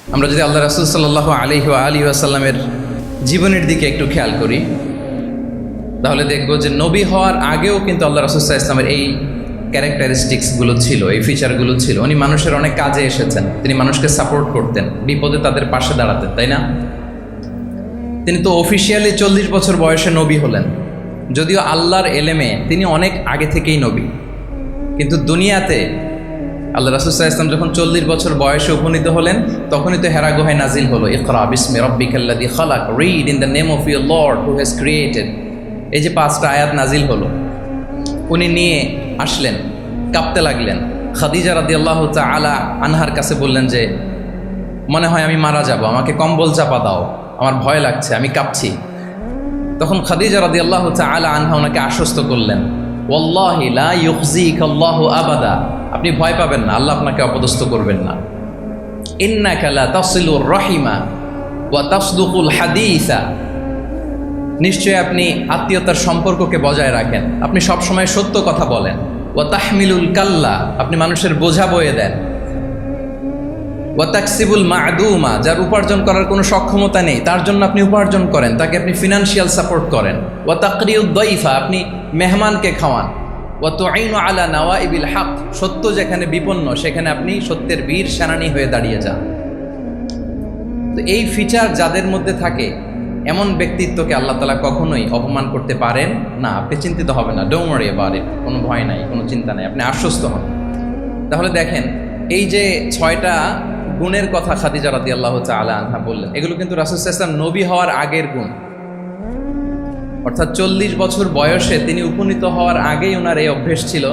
আমরা যদি আল্লাহ রাসূল সাল্লাল্লাহু আলাইহি ওয়াসাল্লামের জীবনের দিকে একটু খেয়াল করি, তাহলে দেখব যে নবী হওয়ার আগেও কিন্তু আল্লাহ রাসূল সাল্লাল্লাহু আলাইহি ওয়াসাল্লামের এই ক্যারেক্টারিস্টিক্সগুলো ছিল, এই ফিচারগুলো ছিল। উনি মানুষের অনেক কাজে এসেছেন, তিনি মানুষকে সাপোর্ট করতেন, বিপদে তাদের পাশে দাঁড়াতেন, তাই না? তিনি তো অফিসিয়ালি 40 বছর বয়সে নবী হলেন, যদিও আল্লাহর এলেমে তিনি অনেক আগে থেকেই নবী। কিন্তু দুনিয়াতে আল্লাহ রাসূল সাল্লাল্লাহু আলাইহি ওয়াসাল্লাম যখন 40 বছর বয়সে উপনীত হলেন, তখনই তো হেরা গুহায় নাজিল হলো, ইকরা বিসমি রাব্বিকাল্লাযী খালাক, read in the name of your lord who has created. এই যে 5টা আয়াত নাজিল হলো, উনি নিয়ে আসলেন, কাঁপতে লাগলেন। খাদিজা রাদিয়াল্লাহু তাআলা আনহার কাছে বললেন যে মনে হয় আমি মারা যাব, আমাকে কম্বল চাপা দাও, আমার ভয় লাগছে, আমি কাঁপছি। তখন খাদিজা রাদিয়াল্লাহু তাআলা আনহা ওনাকে আশ্বস্ত করলেন, ওয়াল্লাহি লা ইউখজিকাল্লাহু আবাদা, আপনি ভয় পাবেন না, আল্লাহ আপনাকে অপদস্থ করবেন না। ইন্নাকা লা তাসিলুর রাহিমা ওয়া তাসদুকুল হাদিসা, নিশ্চয়ই আপনি আত্মীয়তার সম্পর্ককে বজায় রাখেন, আপনি সবসময় সত্য কথা বলেন। ওয়া তাহমিলুল কাল্লা, আপনি মানুষের বোঝা বয়ে দেন। ওয়া তাকসিবুল মা'দুমা, যার উপার্জন করার কোনো সক্ষমতা নেই তার জন্য আপনি উপার্জন করেন, তাকে আপনি ফিনান্সিয়াল সাপোর্ট করেন। ওয়া তাকরিউদ দাইফা, আপনি মেহমানকে খাওয়ান। ওয়া তুঈনু আলা নাওয়াইবিল হক, সত্য যেখানে বিপন্ন সেখানে আপনি সত্যের বীর সেনানী হয়ে দাঁড়িয়ে যান। তো এই ফিচার যাদের মধ্যে থাকে, এমন ব্যক্তিত্বকে আল্লাহ তাআলা কখনোই অপমান করতে পারেন না। আপনি চিন্তিত হবেন না, ডোন্ট ওয়ারি অ্যাবাউট ইট, কোনো ভয় নাই, কোনো চিন্তা নাই, আপনি আশ্বস্ত হন। তাহলে দেখেন, এই যে 6টা গুণের কথা খাদিজা রাদিয়াল্লাহু তাআলা আনহা বললেন, এগুলো কিন্তু রাসূল সাল্লাল্লাহু আলাইহি ওয়াসাল্লাম নবী হওয়ার আগের গুণ। অর্থাৎ 40 বছর বয়সে তিনি উপনীত হওয়ার আগেই ওনার এই অভ্যেস ছিল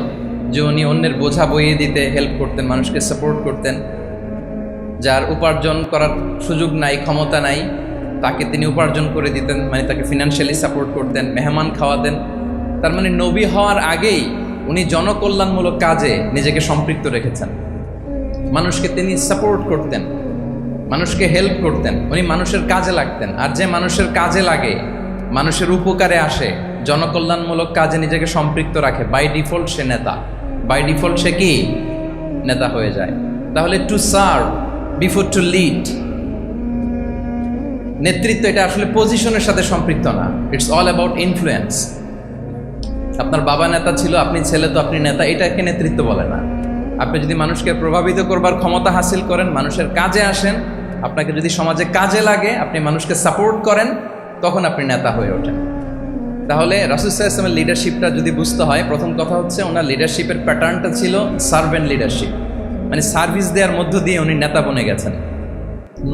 যে উনি অন্যের বোঝা বইয়ে দিতে হেল্প করতেন, মানুষকে সাপোর্ট করতেন। যার উপার্জন করার সুযোগ নাই, ক্ষমতা নাই, তাকে তিনি উপার্জন করে দিতেন, মানে তাকে ফিনান্সিয়ালি সাপোর্ট করতেন, মেহমান খাওয়াতেন। তার মানে নবী হওয়ার আগেই উনি জনকল্যাণমূলক কাজে নিজেকে সম্পৃক্ত রেখেছেন। মানুষকে তিনি সাপোর্ট করতেন, মানুষকে হেল্প করতেন, উনি মানুষের কাজে লাগতেন। আর যে মানুষের কাজে লাগে, মানুষের উপকারে আসে, জনকল্যাণমূলক কাজে নিজেকে সম্পৃক্ত রাখে, বাই ডিফল্ট সে নেতা, বাই ডিফল্ট সে কি নেতা হয়ে যায়। তাহলে to serve before to lead, নেতৃত্ব এটা আসলে পজিশনের সাথে সম্পৃক্ত না, ইটস অল অ্যাবাউট ইনফ্লুয়েন্স। আপনার বাবা নেতা ছিল, আপনি ছেলে, তো আপনি নেতা, এটাকে নেতৃত্ব বলে না। আপনি যদি মানুষকে প্রভাবিত করবার ক্ষমতা হাসিল করেন, মানুষের কাজে আসেন, আপনাকে যদি সমাজে কাজে লাগে, আপনি মানুষকে সাপোর্ট করেন, তখন আপনি নেতা হয়ে ওঠেন। তাহলে রাসূল সাল্লাল্লাহু আলাইহি ওয়াসাল্লামের লিডারশিপটা যদি বুঝতে হয়, প্রথম কথা হচ্ছে ওনার লিডারশিপের প্যাটার্নটা ছিল সার্ভেন্ট লিডারশিপ, মানে সার্ভিস দেওয়ার মধ্য দিয়ে উনি নেতা বনে গেছেন।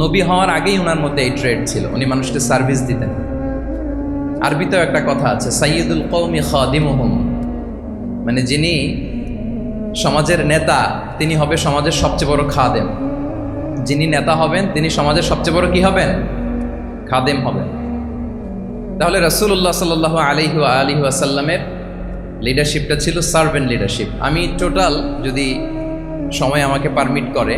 নবী হওয়ার আগেই ওনার মধ্যে এই ট্রেড ছিল, উনি মানুষকে সার্ভিস দিতেন। আরবিতেও একটা কথা আছে, সাইয়্যিদুল কওমি খাদিমুহুম, মানে যিনি সমাজের নেতা তিনি হবে সমাজের সবচেয়ে বড় খাদেম। যিনি নেতা হবেন তিনি সমাজের সবচেয়ে বড় কি হবেন? খাদেম হবেন। তাহলে রাসূলুল্লাহ সাল্লাল্লাহু আলাইহি ওয়াসাল্লামের লিডারশিপটা ছিল সার্ভেন্ট লিডারশিপ। আমি টোটাল, যদি সময় আমাকে পারমিট করে,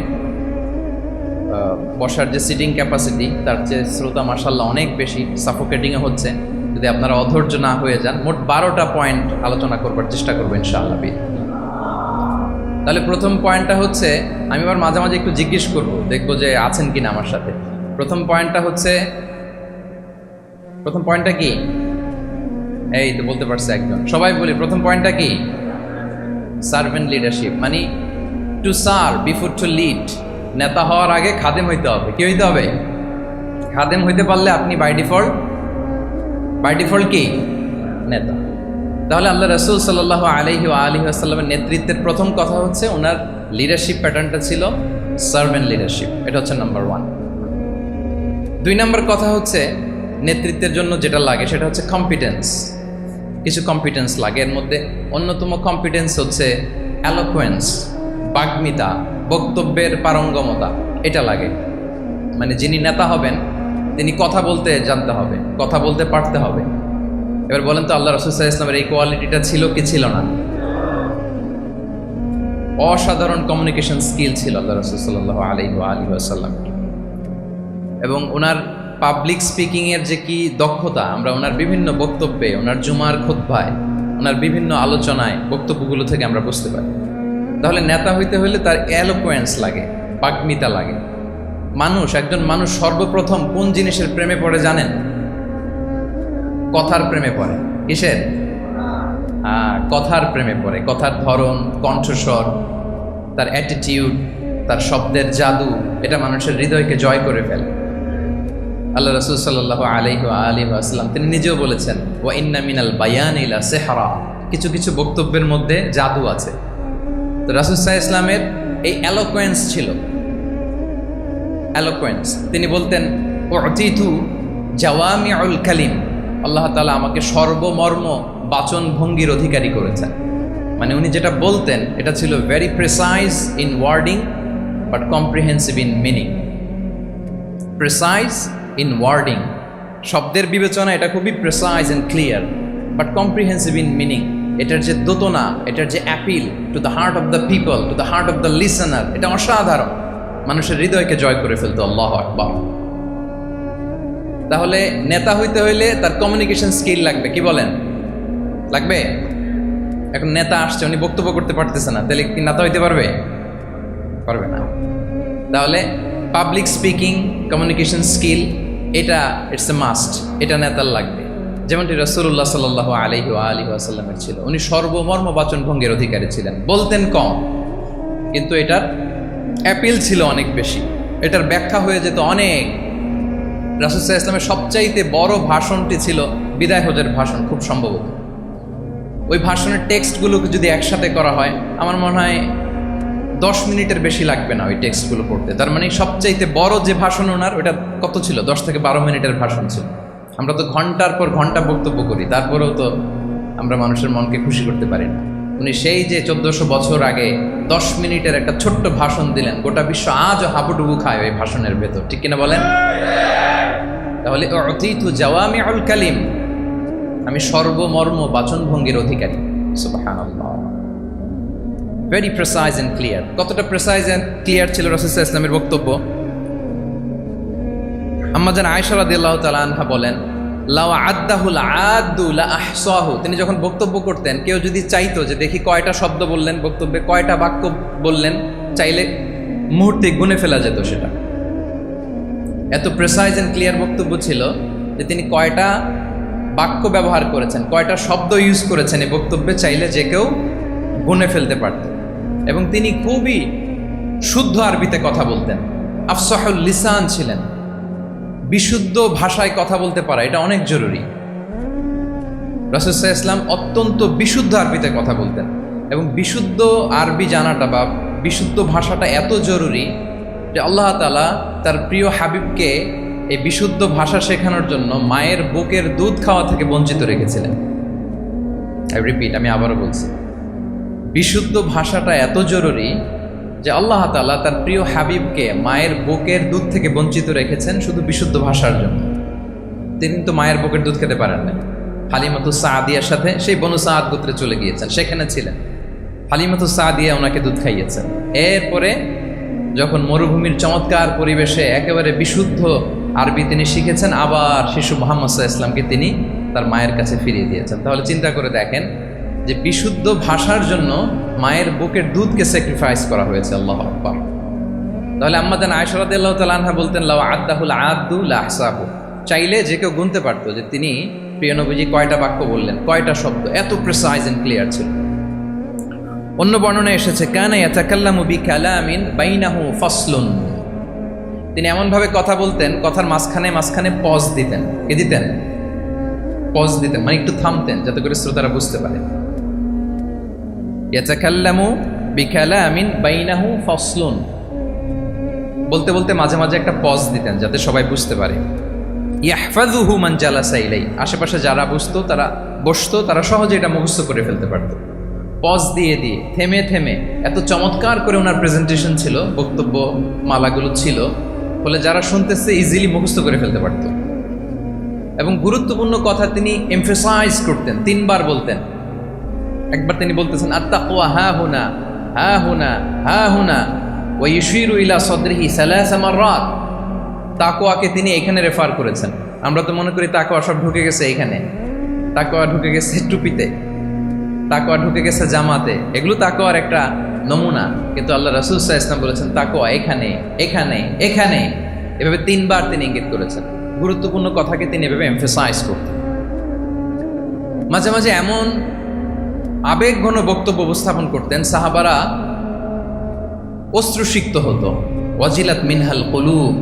বসার যে সিটিং ক্যাপাসিটি তার চেয়ে শ্রোতা মাশাআল্লাহ অনেক বেশি, সাফোকেটিংও হচ্ছে। যদি আপনারা অধৈর্য না হয়ে যান, মোট 12টা পয়েন্ট আলোচনা করবার চেষ্টা করবো ইনশাআল্লাহ। তাহলে প্রথম পয়েন্টটা হচ্ছে, আমি আবার মাঝে মাঝে একটু জিজ্ঞেস করব, দেখবো যে আছেন কিনা আমার সাথে। প্রথম পয়েন্টটা হচ্ছে, প্রথম পয়েন্টটা কি? এই তো বলতে পারছে একজন, সবাই বলি প্রথম পয়েন্টটা কি? সার্ভেন্ট লিডারশিপ, মানে to serve before to lead. নেতা হওয়ার আগে খাদেম হইতে হবে। কি হইতে হবে? খাদেম হইতে পারলে আপনি বাই ডিফল্ট কি? নেতা। তাহলে আল্লাহ রাসূল সাল্লাল্লাহু আলাইহি ওয়াসাল্লামের নেতৃত্বের প্রথম কথা হচ্ছে ওনার লিডারশিপ প্যাটার্নটা ছিল সার্ভেন্ট লিডারশিপ। এটা হচ্ছে নাম্বার 1। 2 নম্বর কথা হচ্ছে, নেতৃত্বের জন্য যেটা লাগে সেটা হচ্ছে কম্পিটেন্স। কিছু কম্পিটেন্স লাগে, এর মধ্যে অন্যতম কম্পিটেন্স হচ্ছে অ্যালোকুয়েন্স, বাগ্মিতা, বক্তব্যের পারঙ্গমতা, এটা লাগে। মানে যিনি নেতা হবেন তিনি কথা বলতে জানতে হবে, কথা বলতে পারতে হবে। এবার বলেন তো, আল্লাহ রাসূল সাল্লাল্লাহু আলাইহি ওয়াসাল্লামের এই কোয়ালিটিটা ছিল কি ছিল না? অসাধারণ কমিউনিকেশন স্কিল ছিল আল্লাহ রাসূল সাল্লাল্লাহু আলাইহি ওয়াসাল্লাম। এবং ওনার পাবলিক স্পিকিংয়ের যে কি দক্ষতা, আমরা ওনার বিভিন্ন বক্তব্যে, ওনার জুমার খুতবায়, ওনার বিভিন্ন আলোচনায়, বক্তব্যগুলো থেকে আমরা বুঝতে পারি। তাহলে নেতা হইতে হলে তার এলোকোয়েন্স লাগে, বাগ্মিতা লাগে। একজন মানুষ সর্বপ্রথম কোন জিনিসের প্রেমে পড়ে জানেন? কথার প্রেমে পড়ে। কিসের? কথার প্রেমে পড়ে। কথার ধরন, কণ্ঠস্বর, তার অ্যাটিটিউড, তার শব্দের জাদু, এটা মানুষের হৃদয়কে জয় করে ফেলে। আল্লাহ রাসূল সাল্লাল্লাহু আলাইহি ওয়া আলিহি ওয়াসাল্লাম তিনি নিজেও বলেছেন, ওয়া ইন্না মিনাল বায়ানি লা সিহরা, কিছু কিছু বক্তব্যের মধ্যে জাদু আছে। তো রাসূল সাল্লাল্লাহু আলাইহি ওয়াসাল্লামের এই এলোকোয়েন্স ছিল, এলোকোয়েন্স। তিনি বলতেন, উতিতু জাওয়ামিউল কালিম, আল্লাহ তাআলা আমাকে সর্বমর্ম বাচন ভঙ্গির অধিকারী করেছেন। মানে উনি যেটা বলতেন এটা ছিল very precise in wording but comprehensive in meaning. Precise in wording, শব্দের বিবেচনা এটা খুবই precise and clear, but comprehensive in meaning. এটার যে দোতনা, এটার যে appeal to the heart of the people, to the heart of the listener, এটা অসাধারণ, মানুষের হৃদয়কে জয় করে ফেলতো। আল্লাহু আকবার। তাহলে নেতা হইতে হইলে তার কমিউনিকেশন স্কিল লাগবে, কি বলেন? লাগবে। এখন নেতা আসছে, উনি বক্তব্য করতে পারতেছে না, তাহলে কি নেতা হইতে পারবে? পারবে না। তাহলে পাবলিক স্পিকিং, কমিউনিকেশন স্কিল, এটা ইটস এ মাস্ট, এটা নেতার লাগবে। যেমনটি রাসূলুল্লাহ সাল্লাল্লাহু আলাইহি ওয়া আলিহি ওয়াসাল্লামের ছিল। উনি সর্বমর্ম বাচন ভঙ্গির অধিকারী ছিলেন। বলতেন কম, কিন্তু এটার অ্যাপিল ছিল অনেক বেশি, এটার ব্যাখ্যা হয়ে যেত অনেক। রাসূল সাল্লাল্লাহু আলাইহি ওয়াসাল্লামের সবচাইতে বড় ভাষণটি ছিল বিদায় হজের ভাষণ, খুব সম্ভবত। ওই ভাষণের টেক্সটগুলোকে যদি একসাথে করা হয়, আমার মনে হয় 10 মিনিটের বেশি লাগবে না ওই টেক্সটগুলো পড়তে। তার মানে সবচাইতে বড় যে ভাষণ ওনার, ওটা কত ছিল? 10 থেকে 12 মিনিটের ভাষণ ছিল। আমরা তো ঘন্টার পর ঘন্টা বক্তব্য করি, তারপরেও তো আমরা মানুষের মনকে খুশি করতে পারি না। উনি সেই যে 1400 বছর আগে 10 মিনিটের একটা ছোট্ট ভাষণ দিলেন, গোটা বিশ্ব আজও হাবুডুবু খায় ওই ভাষণের ভেতর, ঠিক কিনা বলেন? তাহলে উতিতু জাওয়ামিউল কালিম, আমি সর্বমর্ম বাচন ভঙ্গির অধিকারী। সুবহানাল্লাহ। Very precise and clear. কতটা প্রেসাইজ এন্ড ক্লিয়ার ছিল রাসূল সাল্লাল্লাহু আলাইহি ওয়াসাল্লামের বক্তব্য? আম্মা জান আয়েশা রাদিয়াল্লাহু তাআলা আনহা বলেন, লাউ আদ্দাহুল আদ্দু লা আহসাহু, তিনি যখন বক্তব্য করতেন, কেউ যদি চাইতো যে দেখি কয়টা শব্দ বললেন বক্তব্যে, কয়টা বাক্য বললেন, চাইলে মুহূর্তে গুনে ফেলা যেত সেটা। এত প্রেসাইজ এন্ড ক্লিয়ার বক্তব্য ছিল যে তিনি কয়টা বাক্য ব্যবহার করেছেন, কয়টা শব্দ ইউজ করেছেন এই বক্তব্যে, চাইলে যে কেউ গুনে ফেলতে পারত। এবং তিনি খুবই শুদ্ধ আরবিতে কথা বলতেন, আফসাহুল লিসান ছিলেন। বিশুদ্ধ ভাষায় কথা বলতে পারা এটা অনেক জরুরি। রাসূল সাল্লাল্লাহু আলাইহি ওয়াসাল্লাম অত্যন্ত বিশুদ্ধ আরবিতে কথা বলতেন, এবং বিশুদ্ধ আরবি জানাটা বা বিশুদ্ধ ভাষাটা এত জরুরি যে আল্লাহ তাআলা তার প্রিয় হাবিবকে এই বিশুদ্ধ ভাষা শেখানোর জন্য মায়ের বুকের দুধ খাওয়া থেকে বঞ্চিত রেখেছিলেন। আমি আবারও বলছি, বিশুদ্ধ ভাষাটা এত জরুরি যে আল্লাহ তাআলা তার প্রিয় হাবিবকে মায়ের বুকের দুধ থেকে বঞ্চিত রেখেছেন শুধু বিশুদ্ধ ভাষার জন্য। তিনি কিন্তু মায়ের বুকের দুধ খেতে পারেন না। হালিমাতু সাদিয়ার সাথে সেই বনু সাদ গোত্রে চলে গিয়েছেন, সেখানে ছিলেন। হালিমাতু সাদিয়া ওনাকে দুধ খাইয়েছেন। এরপরে যখন মরুভূমির চমৎকার পরিবেশে একেবারে বিশুদ্ধ আরবি তিনি শিখেছেন, আবার শিশু মুহাম্মদ সাল্লাল্লাহু আলাইহি ওয়াসাল্লামকে তিনি তার মায়ের কাছে ফিরিয়ে দিয়েছেন। তাহলে চিন্তা করে দেখেন যে বিশুদ্ধ ভাষার জন্য মায়ের বুকের দুধকে স্যাক্রিফাইস করা হয়েছে। আল্লাহু আকবার। তাহলে আম্মা জান আয়েশা রাদিয়াল্লাহু তাআলা আনহা বলতেন, লাউ আদ্দাহুল আদ্দু লা আহসাহু, চাইলে যে কেউ গুনতে পারতো যে তিনি প্রিয় নবীজি কয়টা বাক্য বললেন, কয়টা শব্দ। এত প্রিসাইজ এন্ড ক্লিয়ার ছিল। অন্য বর্ণনায় এসেছে, কানা ইয়াতাকাল্লামু বিকালামিন বাইনাহু ফাসলুন, তিনি এমনভাবে কথা বলতেন, কথার মাঝখানে মাঝখানে পজ দিতেন। কে দিতেন? পজ দিতেন, মানে একটু থামতেন যাতে করে শ্রোতারা বুঝতে পারে। ইয়াতাকাল্লামু বিকালামিন বাইনাহু ফাসলুন, বলতে বলতে মাঝে মাঝে একটা পজ দিতেন যাতে সবাই বুঝতে পারে। ইয়াহফাযুহু মান জালাসা ইলাই, আশেপাশে যারা বুঝতো, তারা বসতো, তারা সহজে এটা মুখস্থ করে ফেলতে পারত। পজ দিয়ে দিয়ে, থেমে থেমে, এত চমৎকার করে ওনার প্রেজেন্টেশন ছিল, বক্তব্য মালাগুলো ছিল, ফলে যারা শুনতেছে ইজিলি মুখস্থ করে ফেলতে পারত। এবং গুরুত্বপূর্ণ কথা তিনি এমফাসাইজ করতেন, 3 বার বলতেন। একবার তিনি বলতেছেন, আত্তাকওয়া হা হুনা হা হুনা হা হুনা ওয়া ইউশিরু ইলা সাদরিহি 3 মাররাত। তাকওয়াকে তিনি এখানে রেফার করেছেন। আমরা তো মনে করি তাকওয়া সব ঢুকে গেছে এখানে, তাকওয়া ঢুকে গেছে টুপিতে, তাকওয়া ঢুকে গেছে জামাতে, এগুলো তাকওয়ার একটা নমুনা। কিন্তু আল্লাহ রাসূল সাল্লাল্লাহু আলাইহি ওয়াসাল্লাম বলেছেন তাকওয়া এখানে এখানে এখানে। এভাবে 3বার তিনি ইঙ্গিত করেছেন। গুরুত্বপূর্ণ কথাকে তিনি এভাবে এমফেসাইজ করতেন। মাঝে মাঝে এমন আবেগঘন বক্তব্য উপস্থাপন করতেন, সাহাবারা অশ্রুসিক্ত হতো। ওয়াজিলাত মিনহাল কুলুব,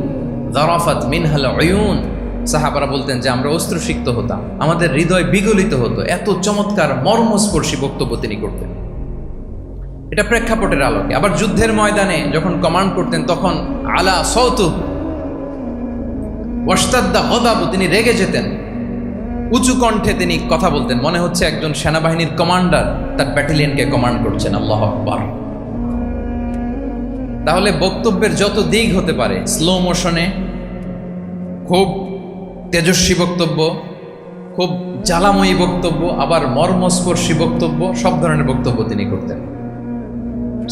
যারাফাত মিনহাল উয়ুন। সাহাবারা বলতেন যে আমরা অশ্রুসিক্ত হতাম, আমাদের হৃদয় বিগলিত হতো। এত চমৎকার মর্মস্পর্শী বক্তব্য তিনি করতেন। এটা প্রেক্ষাপটের আলোকে। আবার যুদ্ধের ময়দানে যখন কমান্ড করতেন তখন আলা সৌতু ওয়াশতাদ্দা গদাবু, তিনি রেগে যেতেন, উঁচু কণ্ঠে তিনি কথা বলতেন, মনে হচ্ছে একজন সেনাবাহিনীর কমান্ডার তার ব্যাটালিয়নকে কমান্ড করছেন। আল্লাহু আকবার। তাহলে বক্তব্যের যত দিক হতে পারে, স্লো মোশনে, খুব তেজস্বী বক্তব্য, খুব জ্বালাময়ী বক্তব্য, আবার মর্মস্পর্শী বক্তব্য, সব ধরনের বক্তব্য তিনি করতেন।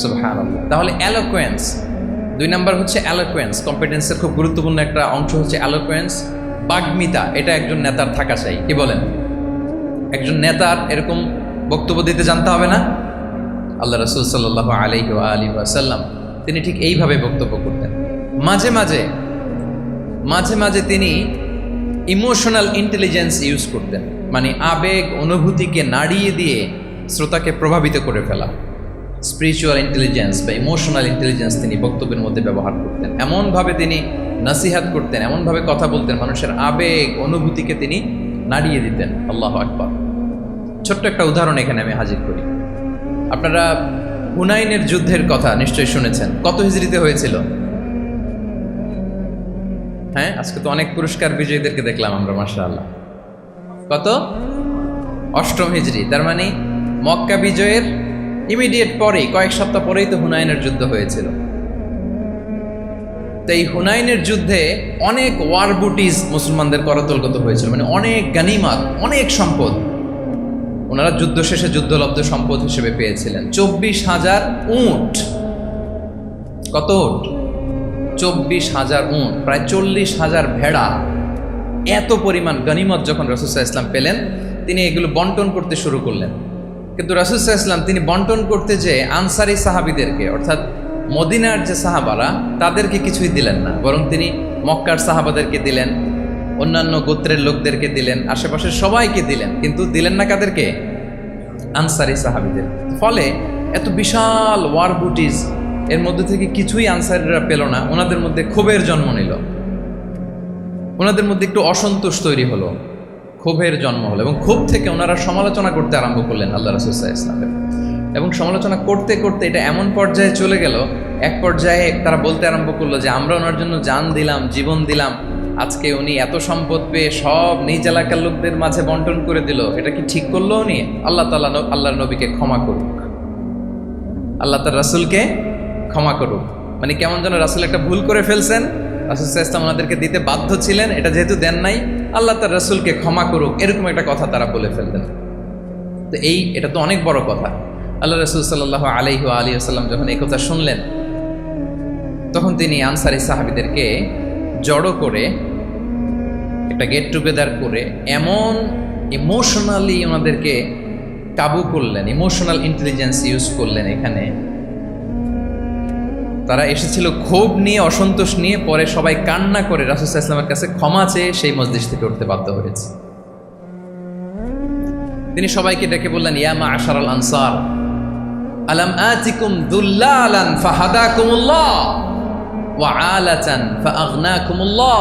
সুবহানাল্লাহ। তাহলে অ্যালোকোয়েন্স, 2 নাম্বার হচ্ছে অ্যালোকোয়েন্স। কম্পিটেন্সের খুব গুরুত্বপূর্ণ একটা অংশ হচ্ছে অ্যালোকোয়েন্স, বাগ্মিতা। এটা একজন নেতার থাকা চাই। কি বলেন? একজন নেতার এরকম বক্তব্য দিতে জানতে হবে না? আল্লাহ রাসূল সাল্লাল্লাহু আলাইহি ওয়া আলিহি ওয়াসাল্লাম তিনি ঠিক এইভাবে বক্তব্য করতেন। মাঝে মাঝে তিনি ইমোশনাল ইন্টেলিজেন্স ইউজ করতেন, মানে আবেগ অনুভূতিকে নাড়িয়ে দিয়ে শ্রোতাকে প্রভাবিত করে ফেলা। স্পিরিচুয়াল ইন্টেলিজেন্স বা ইমোশনাল ইন্টেলিজেন্স তিনি বক্তব্যের মধ্যে ব্যবহার করতেন। এমনভাবে তিনি নাসিহাত করতেন, এমনভাবে কথা বলতেন, মানুষের আবেগ অনুভূতিকে তিনি নাড়িয়ে দিতেন। আল্লাহু আকবার। ছোট্ট একটা উদাহরণ এখানে আমি হাজির করি। আপনারা হুনাইনের যুদ্ধের কথা নিশ্চয়ই শুনেছেন। কত হিজরিতে হয়েছিল? হ্যাঁ, আজকে তো অনেক পুরস্কার বিজয়ীদেরকে দেখলাম আমরা, মাশাআল্লাহ। কত? 8ম হিজরি। তার মানে মক্কা বিজয়ের ইমিডিয়েট পরেই, কয়েক সপ্তাহ পরেই তো হুনাইনের যুদ্ধ হয়েছিল। তো এই হুনাইনের যুদ্ধে অনেক ওয়ার বুটিজ মুসলমানদের করতলগত হয়েছিল, মানে অনেক গানিমাত, অনেক সম্পদ ওনারা যুদ্ধ শেষে যুদ্ধলব্ধ সম্পদ হিসেবে পেয়েছিলেন। 24,000 উট। কত উট? 24,000 উট, প্রায় 40,000 ভেড়া। এত পরিমাণ গনিমত যখন রাসূল সাল্লাল্লাহু আলাইহি ওয়াসাল্লাম পেলেন, তিনি এগুলো বন্টন করতে শুরু করলেন। কিন্তু রাসূল সাল্লাল্লাহু আলাইহি ওয়াসাল্লাম তিনি বন্টন করতে যে আনসারি সাহাবীদেরকে, অর্থাৎ মদিনার যে সাহাবারা, তাদেরকে কিছুই দিলেন না, বরং তিনি মক্কার সাহাবাদেরকে দিলেন, অন্যান্য গোত্রের লোকদেরকে দিলেন, আশেপাশের সবাইকে দিলেন, কিন্তু দিলেন না কাদেরকে? আনসারি সাহাবীদের। ফলে এত বিশাল ওয়ার বুটিজ, এর মধ্যে থেকে কিছুই আনসারিরা পেল না। ওনাদের মধ্যে ক্ষোভের জন্ম নিল, ওনাদের মধ্যে একটু অসন্তোষ তৈরি হলো, ক্ষোভের জন্ম হলো, এবং ক্ষোভ থেকে ওনারা সমালোচনা করতে আরম্ভ করলেন আল্লাহ রাসূল সাল্লাল্লাহু আলাইহি ওয়াসাল্লামের। এবং সমালোচনা করতে করতে এটা এমন পর্যায়ে চলে গেল, এক পর্যায়ে তারা বলতে আরম্ভ করলো যে আমরা ওনার জন্য জান দিলাম, জীবন দিলাম, আজকে উনি এত সম্পদ পেয়ে সব নিজ এলাকার লোকদের মাঝে বন্টন করে দিল, এটা কি ঠিক করলো উনি? আল্লাহ তাআলা আল্লাহর নবীকে ক্ষমা করুক, আল্লাহ তার রাসূলকে ক্ষমা করুক। মানে কেমন যেন রাসূল একটা ভুল করে ফেলছেন, রাসূল সাল্লাল্লাহু আলাইহি ওয়াসাল্লাম ওনাদেরকে দিতে বাধ্য ছিলেন, এটা যেহেতু দেন নাই, আল্লাহ তার রাসূলকে ক্ষমা করুক, এরকম একটা কথা তারা বলে ফেললেন। তো এটা তো অনেক বড় কথা। আল্লাহ রাসূল সাল্লাল্লাহু আলাইহি ওয়া আলিহি ওয়াসাল্লাম যখন এই কথা শুনলেন, তখন তিনি আনসারি সাহাবীদেরকে জড়ো করে একটা গেট টুগেদার করে এমন ইমোশনালি ওনাদেরকে কাবু করলেন, ইমোশনাল ইন্টেলিজেন্স ইউজ করলেন। এখানে তারা এসেছিল ক্ষোভ নিয়ে, অসন্তোষ নিয়ে, পরে সবাই কান্না করে রাসূল সাল্লাল্লাহু আলাইহি ওয়াসাল্লামের কাছে ক্ষমা চেয়ে সেই মজলিস থেকে উঠতে বাধ্য হয়েছে। তিনি সবাইকে ডেকে বললেন, ইয়া মা'আশারাল আনসার, আলাম আতিকুম দুল্লালান ফাহাদাকুমুল্লাহ ওয়া আলাতান ফাআগনাকুমুল্লাহ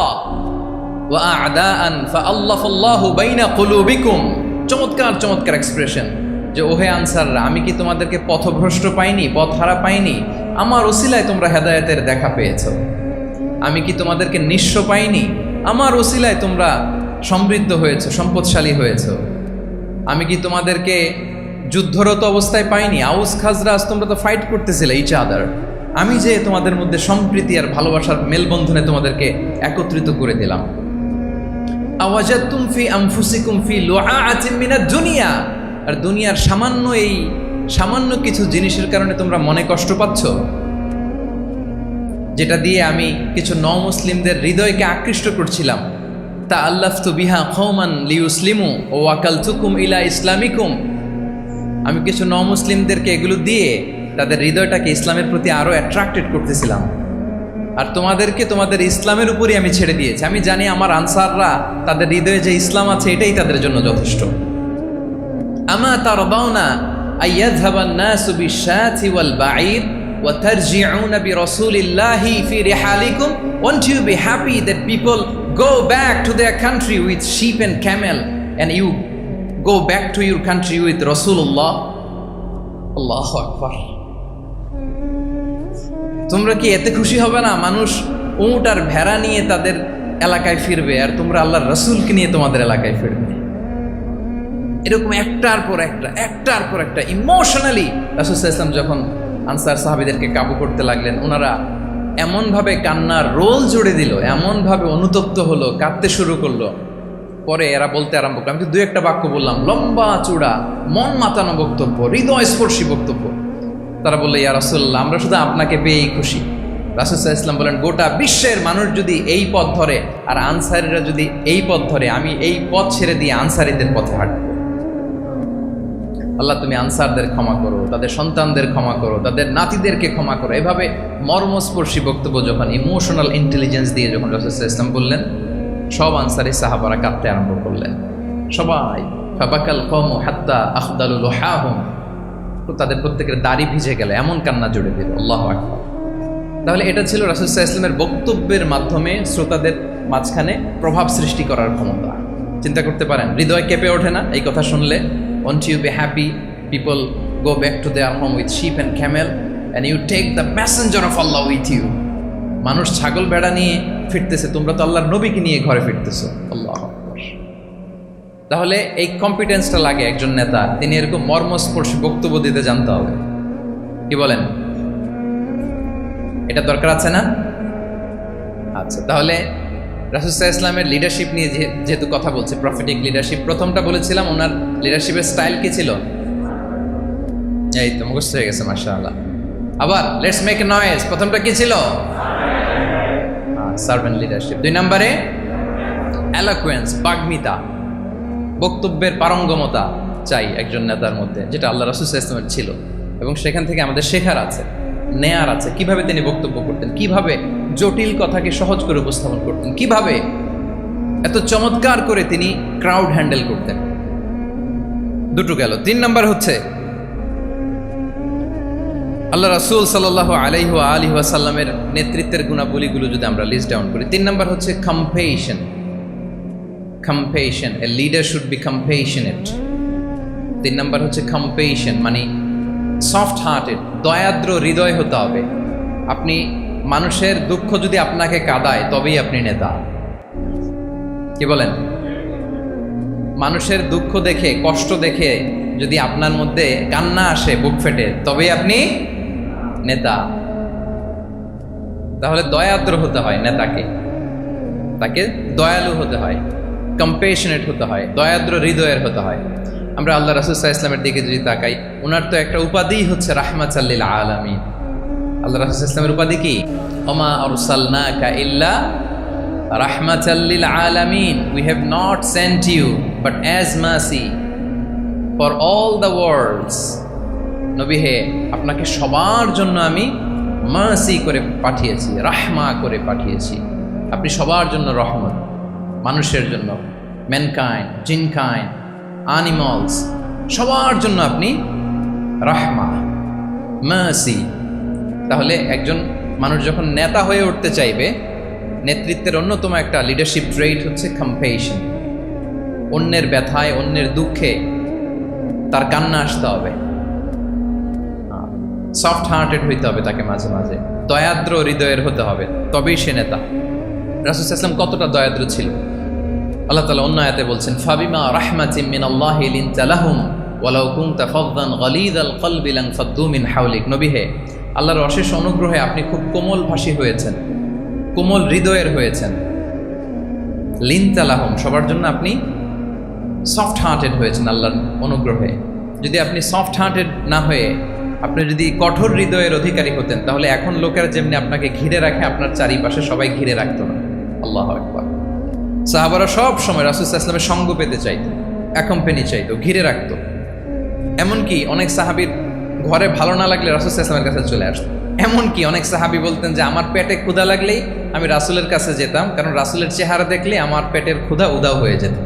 ওয়া আ'দাআন ফাআল্লাফাল্লাহু বাইনা কুলুবিকুম। চমৎকার চমৎকার এক্সপ্রেশন, যে ওহে আনসাররা, আমি কি তোমাদেরকে পথভ্রষ্ট পাইনি, পথহারা পাইনি? আমার ওসিলায় তোমরা হেদায়েতের দেখা পেয়েছো। আমি কি তোমাদেরকে নিঃস্ব পাইনি? আমার ওসিলায় তোমরা সমৃদ্ধ হয়েছো, সম্পদশালী হয়েছো। আমি কি তোমাদেরকে যুদ্ধরত অবস্থায় পাইনি? আউস খাজরাজ তোমরা তো ফাইট করতেছিলে ইচ আদার। আমি যে তোমাদের মধ্যে সম্প্রীতি আর ভালোবাসার মেলবন্ধনে তোমাদেরকে একত্রিত করে দিলাম। আওয়াজাতুম ফি আনফুসিকুম ফি লুআআতিন মিনাদ দুনিয়া, আর দুনিয়ার সামান্য কিছু জিনিসের কারণে তোমরা মনে কষ্ট পাচ্ছ, যেটা দিয়ে আমি কিছু মুসলিমদের হৃদয়কে আকৃষ্ট করছিলাম। তাআল্লাফতু বিহা কওমান লিউসলিমু ওয়া ওয়াকালতুকুম ইলা ইসলামিকুম। আমি কিছু মুসলিমদেরকে এগুলো দিয়ে তাদের হৃদয়টাকে ইসলামের প্রতি আরো অ্যাট্রাক্টেড করতেছিলাম। আর তোমাদেরকে তোমাদের ইসলামের উপরই আমি ছেড়ে দিয়েছি। আমি জানি আমার আনসাররা তাদের হৃদয়ে যে ইসলাম আছে এটাই তাদের জন্য যথেষ্ট। আমা তারদাউনা আইয়াযহাবান নাসু বিশ-শাতি ওয়াল বাঈর ওয়া তারজিউনা বিরাসূলিল্লাহি ফি রিহালিকুম। Won't you be happy that people go back to their country with sheep and camel and you go back to your country with Rasulullah? Allahu Akbar। তোমরা কি এতে খুশি হবে না মানুষ উট আর ভেড়া নিয়ে তাদের এলাকায় ফিরবে আর তোমরা আল্লাহর রাসূলকে নিয়ে তোমাদের এলাকায় ফিরবে? এরকম একটার পর একটা ইমোশনালি রাসূল সাল্লাল্লাহু আলাইহি ওয়াসাল্লাম যখন আনসার সাহাবীদেরকে কাবু করতে লাগলেন, ওনারা এমনভাবে কান্নার রোল জুড়ে দিল, এমনভাবে অনুতপ্ত হলো, কাঁদতে শুরু করলো। পরে এরা বলতে আরম্ভ করলো, আমি তো 2-1টা বাক্য বললাম, লম্বা চূড়া মন মাতানো বক্তব্য, হৃদয়স্পর্শী বক্তব্য। তারা বললো, ইয়া রাসূলুল্লাহ, আমরা শুধু আপনাকে পেয়েই খুশি। রাসূল সাল্লাল্লাহু আলাইহি ওয়াসাল্লাম বলেন, গোটা বিশ্বের মানুষ যদি এই পথ ধরে আর আনসারীরা যদি এই পথ ধরে, আমি এই পথ ছেড়ে দিয়ে আনসারীদের পথে হাঁটব। আল্লাহ তুমি আনসারদের ক্ষমা করো, তাদের সন্তানদের ক্ষমা করো, তাদের নাতিদেরকে ক্ষমা করো। এভাবে মর্মস্পর্শী বক্তব্য যখন ইমোশনাল ইন্টেলিজেন্স দিয়ে যখন রাসূল সাল্লাল্লাহু আলাইহি ওয়াসাল্লাম বললেন, সব আনসারী সাহাবারা কাঁদতে আরম্ভ করলেন। সবাই ফাবাকাল কওমু হাত্তা আখদালু লুহাহুম, তাদের প্রত্যেকের দাড়ি ভিজে গেল, এমন কান্না জুড়ে দিল। আল্লাহু আকবার। তাহলে এটা ছিল রাসূল সাল্লাল্লাহু আলাইহি ওয়াসাল্লামের বক্তব্যের মাধ্যমে শ্রোতাদের মাঝখানে প্রভাব সৃষ্টি করার ক্ষমতা। চিন্তা করতে পারেন, হৃদয় কেঁপে ওঠে না এই কথা শুনলে? Won't you be happy people go back to their home with sheep and camel and you take the messenger of Allah with you? মানুষ ছাগল ভেড়া নিয়ে ফিরতেছে, তোমরা তো আল্লাহর নবীকে নিয়ে ঘরে ফিরতেছো। আল্লাহু আকবার। তাহলে এই কম্পিটেন্সটা লাগে একজন নেতা, তিনি এরকম মর্মস্পর্শী বক্তব্য দিতে জানতে হবে। কি বলেন? এটা দরকার আছে না? আচ্ছা, তাহলে রাসূল সাল্লাল্লাহু আলাইহি ওয়াসাল্লামের লিডারশিপ নিয়ে যেহেতু কথা বলছে, প্রফেটিক লিডারশিপ, প্রথমটা বলেছিলাম ওনার লিডারশিপের স্টাইল কি ছিল? এই তো মুখস্থ হয়ে গেছে, মাশাআল্লাহ। আবার লেটস মেক এ নয়েজ। প্রথমটা কি ছিল? Servant leadership. 2 নম্বরে এলোকুয়েন্স, বাগ্মিতা, বক্তব্যের পারঙ্গমতা চাই একজন নেতার মধ্যে, যেটা আল্লাহ রাসূল সাল্লাল্লাহু আলাইহি ওয়াসাল্লামের ছিল এবং সেখান থেকে আমাদের শেখার আছে, নেয়ার আছে। কিভাবে তিনি বক্তব্য করতেন, কিভাবে জটিল কথাকে সহজ করে উপস্থাপন করতেন, কিভাবে এত চমৎকার করে তিনি ক্রাউড হ্যান্ডেল করতেন। দুটো গেল। 3 নম্বর হচ্ছে আল্লাহ রাসূল সাল্লাল্লাহু আলাইহি ওয়া আলিহি ওয়াসাল্লামের নেতৃত্বের গুণাবলীগুলো যদি আমরা লিস্ট ডাউন করি, 3 নম্বর হচ্ছে কম্পেশন। কম্পেশন, a leader should be compassionate. 3 নম্বর হচ্ছে কম্পেশন, মানে সফট হার্টেড, দয়াদ্র হৃদয় হতে হবে। আপনি মানুষের দুঃখ যদি আপনাকে কাঁদায় তবেই আপনি নেতা। কি বলেন? মানুষের দুঃখ দেখে, কষ্ট দেখে যদি আপনার মধ্যে কান্না আসে বুক ফেটে, তবেই আপনি নেতা। তাহলে দয়াদ্র হতে হয় নেতাকে, তাকে দয়ালু হতে হয়, কম্পেশনেট হতে হয়, দয়াদ্র হৃদয়ের হতে হয়। আমরা আল্লাহ রাসূল সাল্লাল্লাহু আলাইহি ওয়াসাল্লামের দিকে যদি তাকাই, ওনার তো একটা উপাধিই হচ্ছে রাহমাতাল লিল আলামিন। আল্লাহ রাসূল সাল্লাল্লাহু আলাইহি ওয়াসাল্লামের উপাধি কি? ওমা আরসালনাকা ইল্লা রাহমাতাল লিল আলামিন। We have not sent you but as mercy for all the worlds. নবী হে, আপনাকে সবার জন্য আমি মার্সি করে পাঠিয়েছি, রাহমা করে পাঠিয়েছি। আপনি সবার জন্য রহমত, মানুষের জন্য, ম্যানকাইন্ড, জিনকাইন্ড, অ্যানিমালস, সবার জন্য আপনি রাহমা, মার্সি। তাহলে একজন মানুষ যখন নেতা হয়ে উঠতে চাইবে, নেতৃত্বের অন্যতম একটা লিডারশিপ ট্রেইট হচ্ছে কম্পেশন। অন্যের ব্যথায়, অন্যের দুঃখে তার কান্না আসতে হবে, সফট হার্টেড হইতে হবে তাকে, মাঝে মাঝে দয়াদ্র হৃদয়ের হতে হবে, তবেই সে নেতা। রাসূল সাল্লাল্লাহু আলাইহি ওয়াসাল্লাম কতটা দয়াদ্র ছিল আল্লাহ তাআলা অন্য আয়াতে বলছেন, ফাবিমা রাহমাতিন মিনাল্লাহি লিনতা লাহুম ওয়ালাউ কুনতা ফাযযান গালিযাল কলবি লানফাদ্দু মিন হাওলিক। নবী হে, আল্লাহর অশেষ অনুগ্রহে আপনি খুব কোমল ভাষী হয়েছেন, কোমল হৃদয়ের হয়েছেন। লিনতা লাহুম, সবার জন্য আপনি সফট হার্টেড হয়েছেন আল্লাহর অনুগ্রহে। যদি আপনি সফট হার্টেড না হয়ে আপনি যদি কঠোর হৃদয়ের অধিকারী হতেন, তাহলে এখন লোকেরা যেমনি আপনাকে ঘিরে রাখে, আপনার চারিপাশে সবাই ঘিরে রাখতো না। আল্লাহু আকবার। সাহাবারা সব সময় রাসূল সাল্লাল্লাহু আলাইহি ওয়াসাল্লামের সঙ্গ পেতে চাইতো, অ্যাকম্পানি চাইতো, ঘিরে রাখতো। এমনকি অনেক সাহাবীর ঘরে ভালো না লাগলে রাসূল সাল্লাল্লাহু আলাইহি ওয়াসাল্লামের কাছে চলে আসতো। এমনকি অনেক সাহাবী বলতেন যে আমার পেটে ক্ষুধা লাগলেই আমি রাসূলের কাছে যেতাম, কারণ রাসূলের চেহারা দেখলে আমার পেটের ক্ষুধা উধাও হয়ে যেত।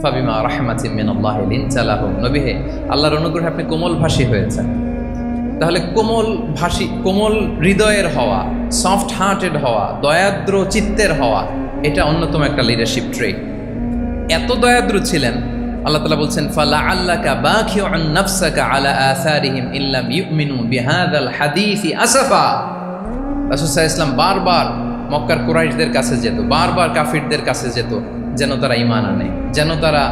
ফাবিমা রাহমাতিন মিনাল্লাহি লিনতা লাহুম, নবী হে আল্লাহর অনুগ্রহে আপনি কোমল ভাষী হয়েছেন। তাহলে কোমল হৃদয়ের হওয়া, সফট হার্টেড হওয়া, দয়াদ্র চিত্তের হওয়া, এটা অন্যতম একটা লিডারশিপ ট্রেট। এত দয়াদ্র ছিলেন, আল্লাহ তাআলা বলছেন ফালাআল্লাকা বাখিউন নাফসাকা আলা আসারিহিম ইল্লাম ইউমিনু বিহাযাল হাদীসি আসাফা। রাসূল সাল্লাল্লাহু আলাইহি ওয়াসাল্লাম বারবার মক্কার কুরাইশদের কাছে যেত, বারবার কাফিরদের কাছে যেত, যেন তারা ঈমান আনে, যেন তারা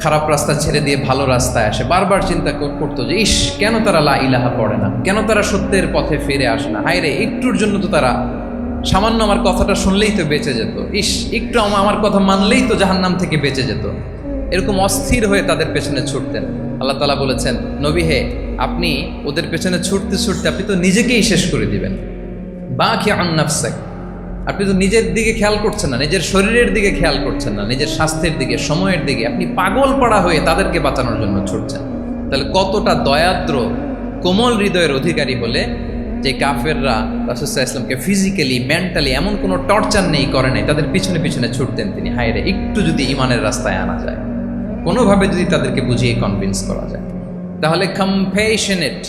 খারাপ রাস্তা ছেড়ে দিয়ে ভালো রাস্তায় আসে। বারবার চিন্তা করতো যে ইস, কেন তারা লা ইলাহা পড়ে না, কেন তারা সত্যের পথে ফিরে আসে না। হায় রে, একটুর জন্য তো তারা সামান্য আমার কথাটা শুনলেই তো বেঁচে যেত, ইস একটু আমার কথা মানলেই তো জাহান্নাম থেকে বেঁচে যেত। এরকম অস্থির হয়ে তাদের পেছনে ছুটতেন। আল্লাহ তাআলা বলেছেন, নবী হে আপনি ওদের পেছনে ছুটতে ছুটতে আপনি তো নিজেকেই শেষ করে দিবেন। বাখিউন নাফসাক, আপনি তো নিজের দিকে খেয়াল করছেন না, নিজের শরীরের দিকে খেয়াল করছেন না, নিজের স্বাস্থ্যের দিকে, সময়ের দিকে, আপনি পাগল পাড়া হয়ে তাদেরকে বাঁচানোর জন্য ছুটছেন। তাহলে কতটা দয়াদ্র কোমল হৃদয়ের অধিকারী হলে যে কাফেররা রাসূল সাল্লাল্লাহু আলাইহি ওয়াসাল্লামকে ফিজিক্যালি মেন্টালি এমন কোনো টর্চার নেই করে নাই, তাদের পিছনে পিছনে ছুটতেন তিনি। হায় রে, একটু যদি ইমানের রাস্তায় আনা যায়, কোনোভাবে যদি তাদেরকে বুঝিয়ে কনভিন্স করা যায়, তাহলে কম্প্যাশনেট,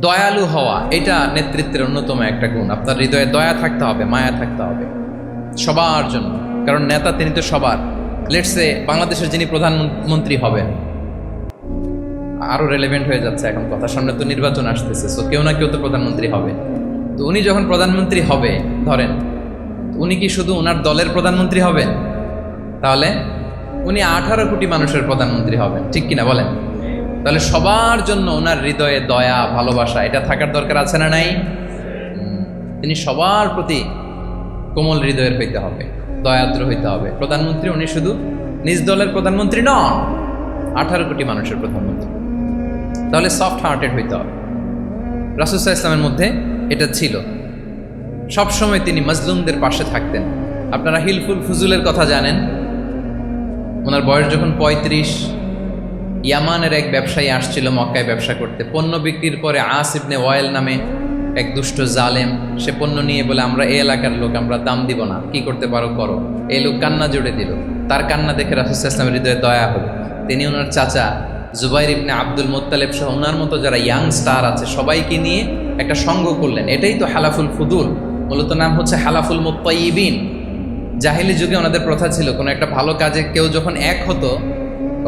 দয়ালু হওয়া, এটা নেতৃত্বের অন্যতম একটা গুণ। আপনার হৃদয়ে দয়া থাকতে হবে, মায়া থাকতে হবে সবার জন্য, কারণ নেতা তিনি তো সবার। লেটসে বাংলাদেশের যিনি প্রধানমন্ত্রী হবেন, আরো রেলেভেন্ট হয়ে যাচ্ছে এখন কথা, সামনে তো নির্বাচন আসতেছে, সো কেউ না কেউ তো প্রধানমন্ত্রী হবে। তো উনি যখন প্রধানমন্ত্রী হবে, ধরেন উনি কি শুধু ওনার দলের প্রধানমন্ত্রী হবেন? তাহলে উনি 18 কোটি মানুষের প্রধানমন্ত্রী হবেন, ঠিক কিনা বলেন? তাহলে সবার জন্য ওনার হৃদয়ে দয়া, ভালোবাসা, এটা থাকার দরকার আছে না নাই? তিনি সবার প্রতি কোমল হৃদয়ের হইতে হবে, দয়াদ্র হইতে হবে। প্রধানমন্ত্রী উনি শুধু নিজ দলের প্রধানমন্ত্রী নন, 18 কোটি মানুষের প্রধানমন্ত্রী। তাহলে সফট হার্টেড হইতে হবে। রাসূল সাল্লাল্লাহু আলাইহি ওয়াসাল্লামের মধ্যে এটা ছিল। সবসময় তিনি মাজলুমদের পাশে থাকতেন। আপনারা হিলফুল ফুজুলের কথা জানেন। ওনার বয়স যখন 35, ইয়ামানের এক ব্যবসায়ী আসছিল মক্কায় ব্যবসা করতে। পণ্য বিক্রির পরে আস ইবনে ওয়াইল নামে এক দুষ্ট জালেম, সে পণ্য নিয়ে বলে আমরা এই এলাকার লোক, আমরা দাম দিব না, কি করতে পারো করো। এই লোক কান্না জুড়ে দিল। তার কান্না দেখে রাসূল সাল্লাল্লাহু আলাইহি ওয়াসাল্লামের হৃদয়ে দয়া হলো। তিনি ওনার চাচা জুবাইর ইবনে আব্দুল মুত্তালিব সহ ওনার মতো যারা ইয়াং স্টার আছে সবাইকে নিয়ে একটা সংঘ করলেন। এটাই তো হালাফুল ফুদুল, মূলত নাম হচ্ছে হালাফুল মুত্তাইয়িবিন। জাহিলি যুগে ওনাদের প্রথা ছিল, কোনো একটা ভালো কাজে কেউ যখন এক হতো,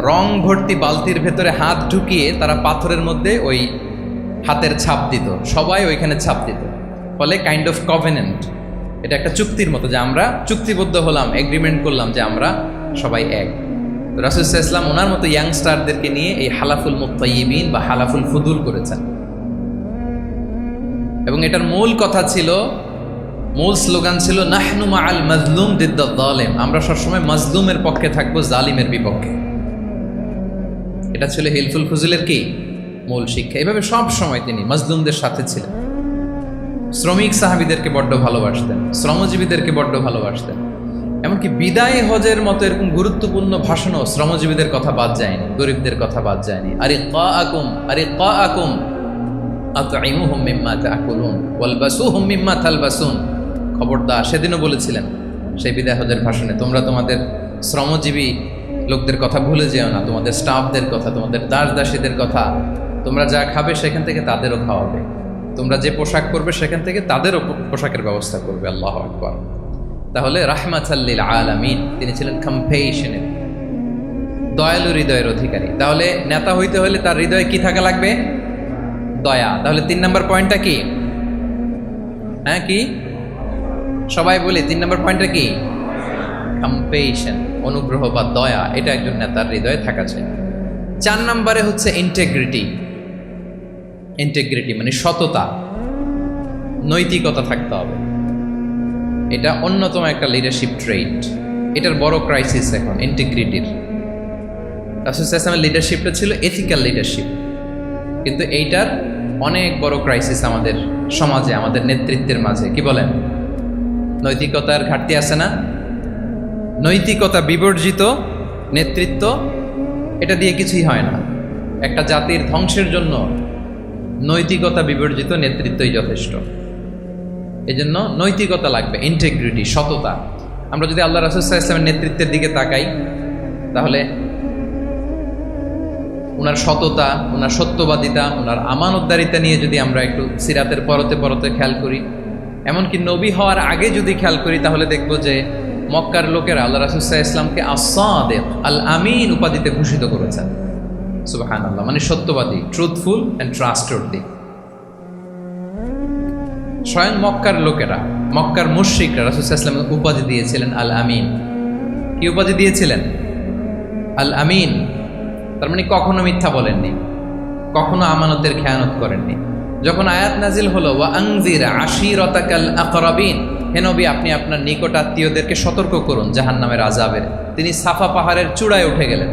রং ভর্তি বালতির ভেতরে হাত ঢুকিয়ে তারা পাথরের মধ্যে ওই হাতের ছাপ দিত, সবাই ওইখানে ছাপ দিত। ফলে কাইন্ড অফ কভেনেন্ট, এটা একটা চুক্তির মতো, যে আমরা চুক্তিবদ্ধ হলাম, এগ্রিমেন্ট করলাম যে আমরা সবাই এক। রাসূল সাল্লাল্লাহু আলাইহি ওয়াসাল্লাম ওনার মতো ইয়াংস্টারদেরকে নিয়ে এই হালাফুল মুত্তাইয়িবিন বা হালাফুল ফুদুল করেছেন। এবং এটার মূল কথা ছিল, মূল স্লোগান ছিল নাহনু মাআল মাজলুম দিদ্দাল যালিম, আমরা সবসময় মাজলুমের পক্ষে থাকবো, জালিমের বিপক্ষে। এটা ছিল হিলফুল ফুজুলের কি মূল শিক্ষা। এভাবে সব সময় তিনি মাজলুমদের সাথে ছিলেন। শ্রমিক সাহাবীদেরকে বড্ড ভালোবাসতেন, শ্রমজীবীদেরকে বড্ড ভালোবাসতেন। এমনকি বিদায় হজের মতো এরকম গুরুত্বপূর্ণ ভাষণও শ্রমজীবীদের কথা বাদ যায়নি, গরিবদের কথা বাদ যায়নি। আরিকাআকুম আতঈমুহুম মিম্মা তাআকুলুন ওয়ালবাসুহুম মিম্মা তালবাসুন। খবরদার, সেদিনও বলেছিলেন সেই বিদায় হজের ভাষণে, তোমরা তোমাদের শ্রমজীবী লোকদের কথা ভুলে যেও না, তোমাদের স্টাফদের কথা, তোমাদের দাস দাসীদের কথা। তোমরা যা খাবে সেখান থেকে তাদেরও খাওয়াবে, তোমরা যে পোশাক পরবে সেখান থেকে তাদেরও পোশাকের ব্যবস্থা করবে। আল্লাহু আকবার। তাহলে রাহমাতাল লিল আলামিন, তিনি ছিলেন কম্প্যাশনেট, দয়ালু হৃদয়ের অধিকারী। তাহলে নেতা হইতে হলে তার হৃদয়ে কি থাকা লাগবে? দয়া। তাহলে 3 নম্বর পয়েন্টটা কি? হ্যাঁ কি সবাই বলি 3 নম্বর পয়েন্টটা কি? কম্প্যাশন, অনুগ্রহ বা দয়া। এটা একজন নেতার হৃদয়ে থাকা চাই। 4 নম্বরে হচ্ছে ইন্টেগ্রিটি। ইন্টেগ্রিটি মানে সততা, নৈতিকতা থাকতে হবে। এটা অন্যতম একটা লিডারশিপ ট্রেট। এটার বড় ক্রাইসিস এখন ইন্টিগ্রিটির। রাসূল সাল্লাল্লাহু আলাইহি ওয়াসাল্লামের লিডারশিপটা ছিল এথিক্যাল লিডারশিপ, কিন্তু এইটার অনেক বড় ক্রাইসিস আমাদের সমাজে, আমাদের নেতৃত্বের মাঝে। কি বলেন? নৈতিকতার ঘাটতি আছে না? নৈতিকতা বিবর্জিত নেতৃত্ব এটা দিয়ে কিছুই হয় না। একটা জাতির ধ্বংসের জন্য নৈতিকতা বিবর্জিত নেতৃত্বই যথেষ্ট। এই জন্য নৈতিকতা লাগবে, ইন্টিগ্রিটি, সততা। আমরা যদি আল্লাহ রাসূল সাল্লাল্লাহু আলাইহি ওয়াসাল্লামের নেতৃত্বের দিকে তাকাই, তাহলে ওনার সততা, ওনার সত্যবাদিতা, ওনার আমানতদারিতা নিয়ে যদি আমরা একটু সিরাতের পরতে পরতে খেয়াল করি, এমনকি নবী হওয়ার আগে যদি খেয়াল করি, তাহলে দেখব যে মক্কার লোকেরা আল্লাহ রাসূল সাল্লাল্লাহু আলাইহি ওয়াসাল্লামকে আস-সাদিক, আল আমিন উপাধিতে ভূষিত করেছেন। সুবহানাল্লাহ, মানে সত্যবাদী, ট্রুথফুল অ্যান্ড ট্রাস্টওয়ার্দি। স্বয়ং মক্কার লোকেরা, মক্কার মুশরিকরা রাসূল সাল্লাল্লাহু আলাইহি ওয়াসাল্লামকে উপাধি দিয়েছিলেন আল আমিন। কি উপাধি দিয়েছিলেন? আল আমিন। তার মানে কখনো মিথ্যা বলেননি, কখনো আমানতের খেয়ানত করেননি। যখন আয়াত নাজিল হলো ওয়া আনজির আশিরাতাকাল আকরাবিন, হে নবী আপনি আপনার নিকট আত্মীয়দেরকে সতর্ক করুন জাহান্নামের আযাবের, তিনি সাফা পাহাড়ের চূড়ায় উঠে গেলেন,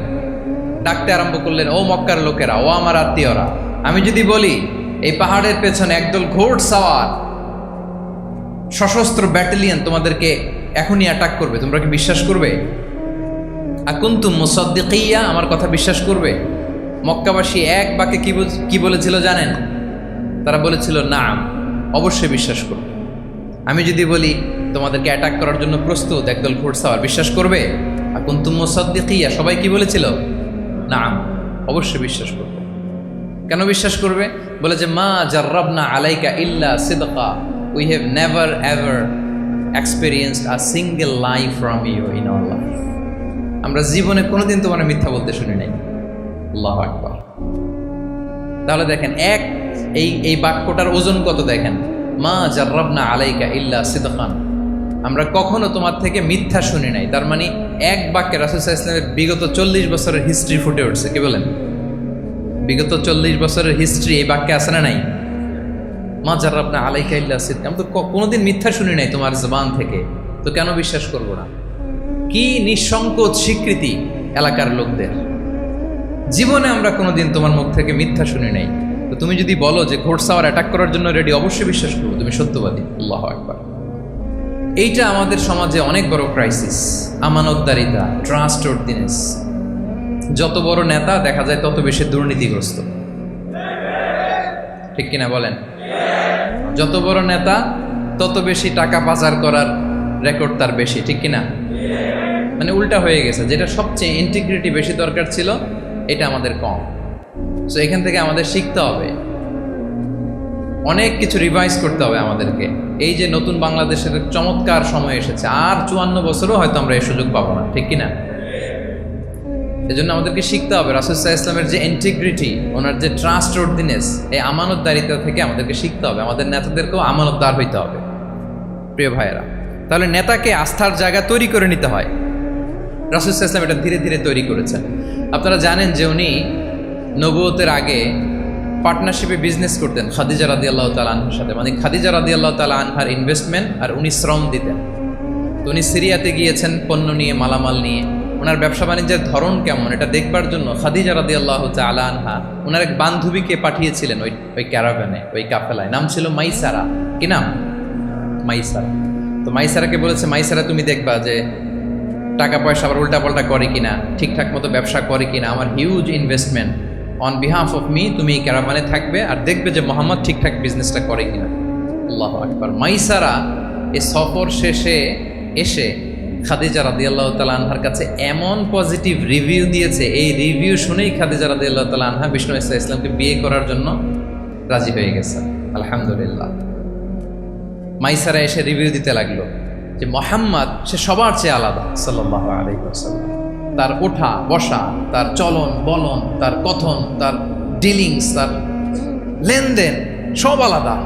ডাকতে আরম্ভ করলেন, ও মক্কার লোকেরা, ও আমার আত্মীয়রা, আমি যদি বলি এই পাহাড়ের পেছনে একদল ঘোড়সাওয়ার সশস্ত্র ব্যাটালিয়ন তোমাদেরকে এখনই অ্যাটাক করবে, তোমরা কি বিশ্বাস করবে? আকুনতুম মুসাদ্দিকিয়া, আমার কথা বিশ্বাস করবে? মক্কাবাসী এক বাক্যে কি বলেছিল জানেন? তারা বলেছিল না, অবশ্যই বিশ্বাস করবে। আমি যদি বলি তোমাদেরকে অ্যাটাক করার জন্য প্রস্তুত একদল ঘোড়সাওয়ার, বিশ্বাস করবে? আকুনতুম মুসাদ্দিকিয়া, সবাই কি বলেছিল? না, অবশ্যই বিশ্বাস করবে। কেন বিশ্বাস করবে? বলে যে মা জাররাবনা আলাইকা ইল্লা সিদকা, we have never ever experienced a single lie from you in our life. আমরা জীবনে কোনোদিন তোমার মিথ্যা বলতে শুনি নাই। আল্লাহু আকবার। তাহলে দেখেন এই বাক্যটার ওজন কত দেখেন, মা জাররাবনা আলাইকা ইল্লা সিদকান, আমরা কখনো তোমার থেকে মিথ্যা শুনি নাই। তার মানে এক বাক্যে রাসূল সাল্লাল্লাহু আলাইহি ওয়াসাল্লামের বিগত 40 বছরের হিস্ট্রি ফুটে উঠছে। কি বলেন? বিগত 40 বছরের হিস্ট্রি এই বাক্যে আছে না নাই? মা জাররাবনা আলাইকা ইল্লা সিদকান, আমি তো কোনোদিন মিথ্যা শুনি নাই তোমার জবান থেকে, তো কেন বিশ্বাস করব না? কি নিঃসংকোচ স্বীকৃতি এলাকার লোকদের, জীবনে আমরা কোনোদিন তোমার মুখ থেকে মিথ্যা শুনি নাই, তো তুমি যদি বলো যে ঘোড়সাওয়ার অ্যাটাক করার জন্য রেডি, অবশ্যই বিশ্বাস করবো, তুমি সত্যবাদী। আল্লাহু আকবার। এইটা আমাদের সমাজে অনেক বড় ক্রাইসিস, আমানতদারিতা, ট্রাস্টওয়ার্দিনেস। যত বড় নেতা দেখা যায় তত বেশি দুর্নীতিগ্রস্ত, ঠিক কিনা বলেন? যত বড় নেতা তত বেশি টাকা পাচার করার রেকর্ড তার বেশি, ঠিক কিনা? মানে উল্টা হয়ে গেছে, যেটা সবচেয়ে ইন্টিগ্রিটি বেশি দরকার ছিল এটা আমাদের কম। সো এখান থেকে আমাদের শিখতে হবে, অনেক কিছু রিভাইজ করতে হবে আমাদেরকে। এই যে নতুন বাংলাদেশের চমৎকার সময় এসেছে, আর 54 বছরও হয়তো আমরা এই সুযোগ পাবো না, ঠিক কিনা? এজন্য আমাদেরকে শিখতে হবে রাসূল সাল্লাল্লাহু আলাইহি ওয়াসাল্লামের যে ইন্টিগ্রিটি, ওনার যে ট্রাস্টওয়ার্দিনেস, এই আমানতদারিতা থেকে আমাদেরকে শিখতে হবে। আমাদের নেতাদেরকেও আমানতদার হইতে হবে, প্রিয় ভাইয়েরা। তাহলে নেতাকে আস্থার জায়গা তৈরি করে নিতে হয়। রাসূল সাল্লাল্লাহু আলাইহি ওয়াসাল্লাম এটা ধীরে ধীরে তৈরি করেছেন। আপনারা জানেন যে উনি নবুয়তের আগে পার্টনারশিপে বিজনেস করতেন খাদিজা রাদিয়াল্লাহু তাআলা আনহার সাথে, মানে খাদিজা রাদিয়াল্লাহু তাআলা আনহার ইনভেস্টমেন্ট আর উনি শ্রম দিতেন। তো উনি সিরিয়াতে গিয়েছেন পণ্য নিয়ে, মালামাল নিয়ে। ওনার ব্যবসা বাণিজ্যের ধরন কেমন এটা দেখবার জন্য খাদিজা রাদিয়াল্লাহু তাআলা আনহা ওনার এক বান্ধবীকে পাঠিয়েছিলেন ওই ক্যারাভ্যানে, ওই কাফেলায়। নাম ছিল মাইসারা। কি নাম? মাইসারা। তো মাইসারাকে বলেছে, মাইসারা তুমি দেখবা যে টাকা পয়সা আবার উল্টাপাল্টা করে কিনা, ঠিকঠাক মতো ব্যবসা করে কিনা, আমার huge investment, on behalf of me তুমি এই ক্যারাভানে থাকবে আর দেখবে যে মোহাম্মদ ঠিকঠাক বিজনেসটা করে কিনা। আল্লাহু আকবার। মাইসারা এই সফর শেষে এসে খাদিজা রাদিয়াল্লাহু তাআলা আনহার কাছে এমন পজিটিভ রিভিউ দিয়েছে, এই রিভিউ শুনেই খাদিজা রাদিয়াল্লাহু তাআলা আনহা বিষ্ণু ইসলামকে বিয়ে করার জন্য রাজি হয়ে গেছে। আলহামদুলিল্লাহ। মাইসারা এসে রিভিউ দিতে লাগলো যে মোহাম্মদ সে সবার চেয়ে আলাদা সাল্লাল্লাহু আলাইহি ওয়াসাল্লাম। তার ওঠা বসা, তার চলন বলন, তার কথন, তার ডিলিংস, তার লেনদেন সব আলাদা,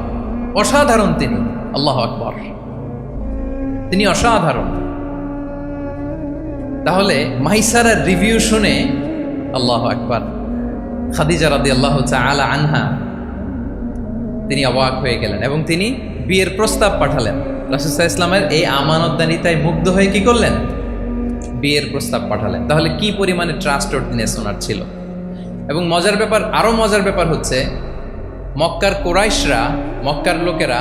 অসাধারণ তিনি। আল্লাহু আকবার। তিনি অসাধারণ। তাহলে মাইসারার রিভিউ শুনে আল্লাহু আকবার খাদিজা রাদিয়াল্লাহু তাআলা আনহা তিনি অবাক হয়ে গেলেন এবং তিনি বিয়ের প্রস্তাব পাঠালেন। রাসূল সাল্লাল্লাহু আলাইহি ওয়াসাল্লামের এই আমানতদারিতায় মুগ্ধ হয়ে কি করলেন? বিয়ের প্রস্তাব পাঠালেন। তাহলে কি পরিমাণে ট্রাস্টওয়ার্দিনেস ওনার ছিল। এবং মজার ব্যাপার, আরো মজার ব্যাপার হচ্ছে মক্কার কুরাইশরা, মক্কার লোকেরা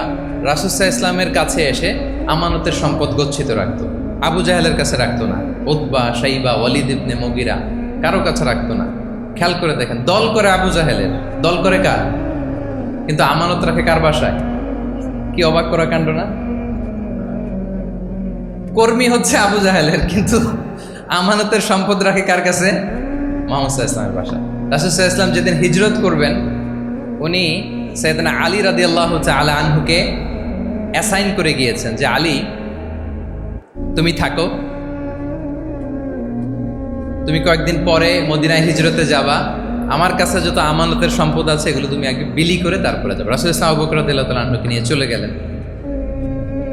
রাসূল সাল্লাল্লাহু আলাইহি ওয়াসাল্লামের কাছে এসে আমানতের সম্পদ গচ্ছিত রাখত। আবু জাহেলের কাছে রাখতো না। উতবা, শাইবা, ওয়ালিদ ইবনে মুগিরা কারো কাছে রাখতো না। খেয়াল করে দেখেন, দল করে আবু জাহেলের, দল করে কার, কিন্তু আমানত রাখে কার বাসায়? কি অবাক করা কাণ্ড না? কর্মী হচ্ছে আবু জাহেলের, কিন্তু আমানতের সম্পদ রাখে কার কাছে? মুহাম্মদ সাল্লাল্লাহু আলাইহি ওয়াসাল্লামের বাসায়। রাসূল সাল্লাল্লাহু আলাইহি ওয়াসাল্লাম যেদিন হিজরত করবেন, উনি সাইয়েদনা আলী রাদিয়াল্লাহু তাআলা আনহুকে অ্যাসাইন করে গিয়েছেন যে আলী, তুমি থাকো, তুমি কয়েকদিন পরে মদিনায় হিজরতে যাবা, আমার কাছে যত আমানতের সম্পদ আছে এগুলো তুমি আগে বিলি করে তারপরে যাবে। রাসূল সাল্লাল্লাহু আলাইহি ওয়া সাল্লাম আবু বকর রাদিয়াল্লাহু তাআলা আনহুকে নিয়ে চলে গেলেন।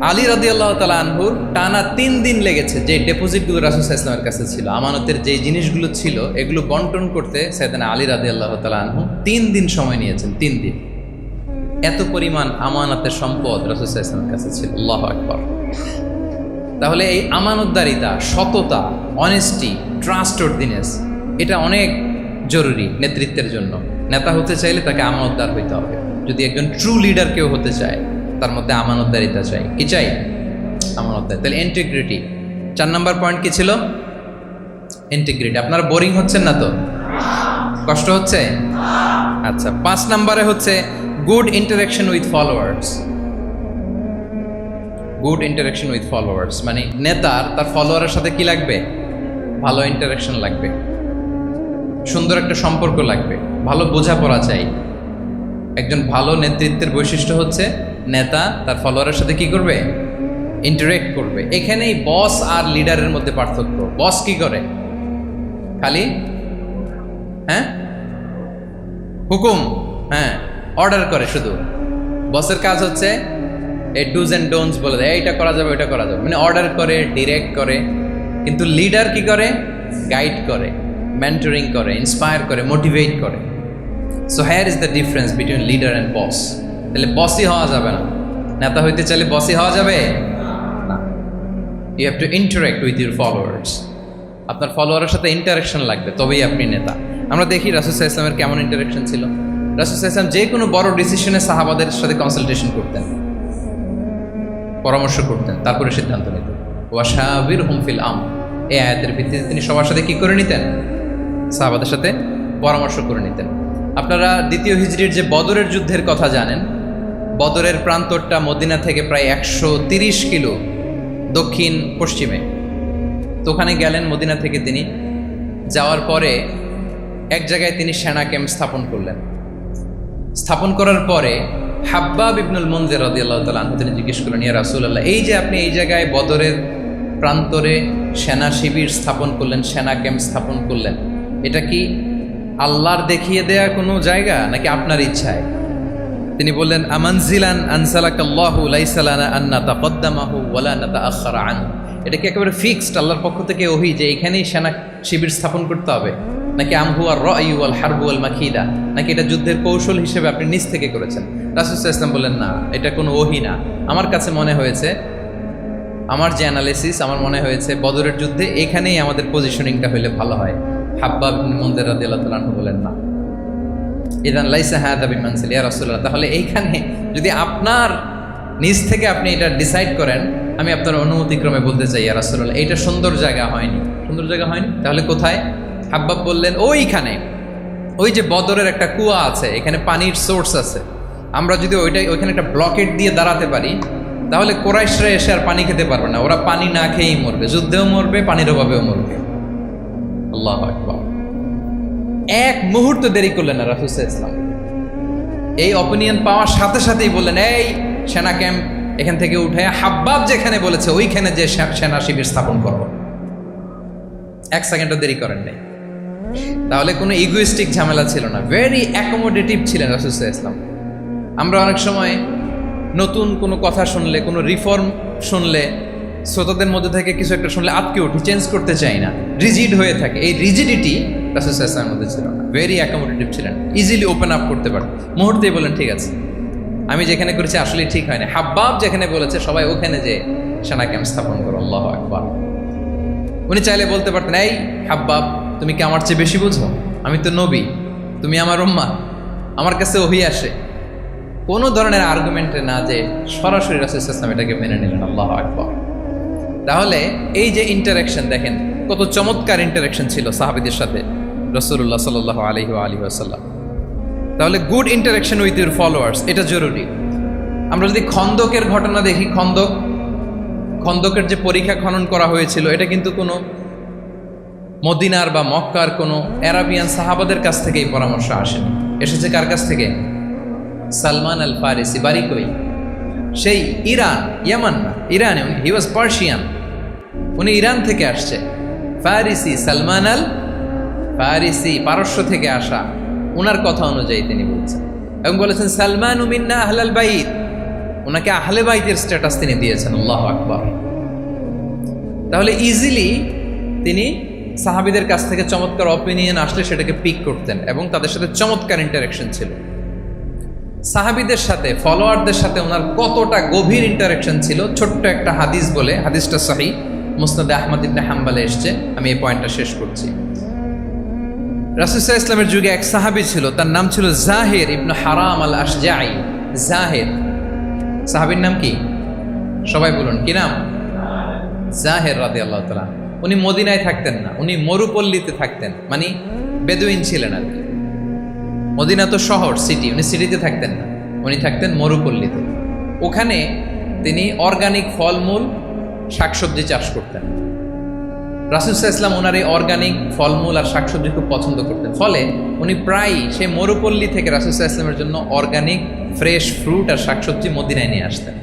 আলী রাদিয়াল্লাহু তাআলা আনহুর টানা 3 দিন লেগেছে যে ডেপোজিটগুলো রাসূল সাল্লাল্লাহু আলাইহি ওয়াসাল্লামের কাছে ছিল, আমানতের যে জিনিসগুলো ছিল এগুলো বন্টন করতে সাইয়েদনা আলী রাদিয়াল্লাহু তাআলা আনহু 3 দিন সময় নিয়েছেন। 3 দিন, এত পরিমাণ আমানতের সম্পদ রাসূল সাল্লাল্লাহু আলাইহি ওয়াসাল্লামের কাছে ছিল। আল্লাহু আকবার। তাহলে এই আমানতদারিতা, সততা, অনেস্টি, ট্রাস্টওয়ার্দিনেস, এটা অনেক জরুরি নেতৃত্বের জন্য। নেতা হতে চাইলে তাকে আমানতদার হইতে হবে। যদি একজন ট্রু লিডার কেউ হতে চায়, তার মধ্যে আমানতদারিতা চাই। কি চাই? আমানতদারি। তাহলে ইন্টিগ্রিটি। 4 নম্বর পয়েন্ট কি ছিল? ইন্টিগ্রিটি। আপনারা বোরিং হচ্ছেন না তো? কষ্ট হচ্ছে? আচ্ছা, 5 নম্বরে হচ্ছে good interaction with followers. Good interaction with followers মানে নেতার তার ফলোয়ারের সাথে কি লাগবে? ভালো ইন্টারাকশন লাগবে, সুন্দর একটা সম্পর্ক লাগবে, ভালো বোঝাপড়া চাই। একজন ভালো নেতৃত্বের বৈশিষ্ট্য হচ্ছে নেতা তার ফলোয়ারের সাথে কি করবে? ইন্টারেক্ট করবে। এখানেই বস আর লিডারের মধ্যে পার্থক্য। বস কি করে? খালি হুকুম, অর্ডার করে শুধু। বসের কাজ হচ্ছে এই ডুজ অ্যান্ড ডোন্টস বলে দেয়, এইটা করা যাবে, ওইটা করা যাবে, মানে অর্ডার করে, ডিরেক্ট করে। কিন্তু লিডার কি করে? গাইড করে, মেন্টরিং করে, ইন্সপায়ার করে, মোটিভেট করে। So here is the difference between leader and boss. তাহলে বসই হওয়া যাবে না। নেতা হইতে চাইলে বসই হওয়া যাবে না। You have to interact with your followers. আপনার ফলোয়ারের সাথে ইন্টারাকশন লাগবে, তবেই আপনি নেতা। আমরা দেখি রাসূল সাল্লাল্লাহু আলাইহি ওয়াসাল্লামের কেমন ইন্টারাকশন ছিল। রাসূল সাল্লাল্লাহু আলাইহি ওয়াসাল্লাম যে কোনো বড় ডিসিশনে সাহাবাদের সাথে কনসালটেশন করতেন, পরামর্শ করতেন, তারপরে সিদ্ধান্ত নিতেন। ওয়াশাবিরহুম ফিল আমর, এই আয়াতের ভিত্তিতে তিনি সবার সাথে কি করে নিতেন? সাহাবাদের সাথে পরামর্শ করে নিতেন। আপনারা দ্বিতীয় হিজরির যে বদরের যুদ্ধের কথা জানেন, বদরের প্রান্তরটা মদিনা থেকে প্রায় 130 কিলো দক্ষিণ পশ্চিমে। তো ওখানে গেলেন মদিনা থেকে। তিনি যাওয়ার পরে এক জায়গায় তিনি সেনা ক্যাম্প স্থাপন করলেন। স্থাপন করার পরে হাব্বাব ইবনুল মুনজির রাদিয়াল্লাহু তাআলা আনহু তিনি জিজ্ঞেস করলেন, ইয়া রাসূলুল্লাহ, এই যে আপনি এই জায়গায় বদরের প্রান্তরে সেনা শিবির স্থাপন করলেন, সেনা ক্যাম্প স্থাপন করলেন, এটা কি আল্লাহর দেখিয়ে দেয়া কোনো জায়গা নাকি আপনার ইচ্ছায়? তিনি বললেন, আমানজিলান আনসালাকাল্লাহু লাইসা লানা আন নাতাকদ্দামাহু ওয়ালা নাতাআখারা আনহু। এটা কি একেবারে ফিক্সড আল্লাহর পক্ষ থেকে ওহী যে এখানেই সেনা শিবির স্থাপন করতে হবে, নাকি আমহু আর রায়ু ওয়াল হারবু ওয়াল মাকিদা, নাকি এটা যুদ্ধের কৌশল হিসেবে আপনি নিজ থেকে করেছেন? রাসূল সাল্লাল্লাহু আলাইহি ওয়াসাল্লাম বললেন, না, এটা কোনো ওহী না। আমার কাছে মনে হয়েছে, আমার যে অ্যানালিসিস, আমার মনে হয়েছে বদরের যুদ্ধে এখানেই আমাদের পজিশনিংটা হইলে ভালো হয়। হাব্বাব ইবনে মুনজির রাদিয়াল্লাহু তাআলা আনহু বলেন, না, ইদান লাইসা হাযা বিমানসিল ইয়া রাসূলুল্লাহ, তাহলে এইখানে যদি আপনার নিজ থেকে আপনি এটা ডিসাইড করেন, আমি আপনার অনুমতিক্রমে বলতে চাই ইয়া রাসূলুল্লাহ, এইটা সুন্দর জায়গা হয়নি। সুন্দর জায়গা হয়নি? তাহলে কোথায়? হাব্বাব বললেন, ওইখানে, ওই যে বদরের একটা কুয়া আছে, এখানে পানির সোর্স আছে। আমরা যদি ওইখানে একটা ব্লকেট দিয়ে দাঁড়াতে পারি, তাহলে কোরাইশরা এসে আর পানি খেতে পারবে না। ওরা পানি না খেয়েই মরবে, যুদ্ধেও মরবে, পানির অভাবেও মরবে। আল্লাহু আকবার। এক মুহূর্ত দেরি করলেন না রাসূল সাল্লাল্লাহু আলাইহি ওয়াসাল্লাম। এই অপিনিয়ন পাওয়ার সাথে সাথেই বললেন, এই সেনা ক্যাম্প এখান থেকে উঠে হাব্বাব যেখানে বলেছে ওইখানে যে সেনা শিবির স্থাপন করো। 1 সেকেন্ডও দেরি করেন নাই। তাহলে কোনো ইগোইস্টিক ঝামেলা ছিল না, ভেরি অ্যাকোমোডেটিভ ছিলেন রাসূল সাল্লাল্লাহু আলাইহি ওয়াসাল্লাম। আমরা অনেক সময় নতুন কোনো কথা শুনলে, কোনো রিফর্ম শুনলে, শ্রোতাদের মধ্যে থেকে কিছু একটা শুনলে আটকে উঠি, চেঞ্জ করতে চাই না, রিজিড হয়ে থাকে। এই রিজিডিটি রাসূল সাল্লাল্লাহু আলাইহি ওয়াসাল্লামের মধ্যে ছিল না। ভেরি অ্যাকোমোডেটিভ ছিলেন, ইজিলি ওপেন আপ করতে পারেন। মুহূর্তেই বলেন, ঠিক আছে, আমি যেখানে করেছি আসলে ঠিক হয় না। হাব্বাব যেখানে বলেছে সবাই ওখানে যে সেনা ক্যাম্প স্থাপন করো। আল্লাহু আকবার। উনি চাইলে বলতে পারতেন, এই হাব্বাব, তুমি কি আমার চেয়ে বেশি বুঝো? আমি তো নবী, তুমি আমার উম্মাহ, আমার কাছে ওহী আসে। কোনো ধরনের আর্গুমেন্টে না যে সরাসরি রাসূল সাল্লাল্লাহু আলাইহি ওয়াসাল্লাম এটাকে মেনে নিলেন। আল্লাহু আকবার। তাহলে এই যে ইন্টারাকশন দেখেন, কত চমৎকার ইন্টারাকশন ছিল সাহাবীদের সাথে। রাসূলুল্লাহ সাল্লাল্লাহু আলাইহি ওয়া আলিহি ওয়াসাল্লাম। তাহলে good interaction with your followers এটা জরুরি। আমরা যদি খন্দকের ঘটনা দেখি, খন্দকের যে পরীক্ষা খনন করা হয়েছিল, এটা কিন্তু কোনো মদিনার বা মক্কার কোনো আরাবিয়ান সাহাবাদের কাছ থেকে এই পরামর্শ আসেনি। এসেছে কার কাছ থেকে? সালমান আল ফারিসি। বাড়ি কই? সেই ইরান, ইয়ামান না, ইরানে। হি ওয়াজ পার্সিয়ান, উনি ইরান থেকে আসছে। ফারিসি, সালমান আল ফারিসি, পারস্য থেকে আসা। ওনার কথা অনুযায়ী তিনি বলছেন এবং বলেছেন সালমান মিন্না আহলাল বাইত। ওনাকে আহলে বাইতের স্ট্যাটাস তিনি দিয়েছেন। আল্লাহু আকবার। তাহলে ইজিলি তিনি সাহাবীদের কাছ থেকে চমৎকার অপিনিয়ন আসলে সেটাকে পিক করতেন এবং তাদের সাথে চমৎকার ইন্টারাকশন ছিল। সাহাবীদের সাথে, ফলোয়ারদের সাথে ওনার কতটা গভীর ইন্টারাকশন ছিল, ছোট্ট একটা হাদিস বলে, হাদিসটা সহিহ মুসনাদে আহমদ ইবনে হাম্বলে এসছে। আমি এই পয়েন্টটা শেষ করছি। রাসূল সাল্লাল্লাহু আলাইহি ওয়াসাল্লামের যুগে এক সাহাবী ছিল, তার নাম ছিল জাহির ইবনে হারাম আল আশজাঈ। জাহির সাহাবীর নাম কি? সবাই বলুন, কি নাম? জাহির রাদিয়াল্লাহু তাআলা। উনি মদিনায় থাকতেন না, উনি মরুপল্লীতে থাকতেন, মানে বেদুইন ছিলেন আর কি। মদিনা তো শহর, সিটি, উনি সিটিতে থাকতেন না, উনি থাকতেন মরুপল্লীতে। ওখানে তিনি অর্গানিক ফলমূল, শাকসবজি চাষ করতেন। রাসূল সাল্লাল্লাহু আলাইহি ওয়াসাল্লাম ওনার এই অর্গানিক ফলমূল আর শাকসবজি খুব পছন্দ করতেন। ফলে উনি প্রায়ই সেই মরুপল্লী থেকে রাসূল সাল্লাল্লাহু আলাইহি ওয়াসাল্লামের জন্য অর্গানিক ফ্রেশ ফ্রুট আর শাকসবজি মদিনায় নিয়ে আসতেন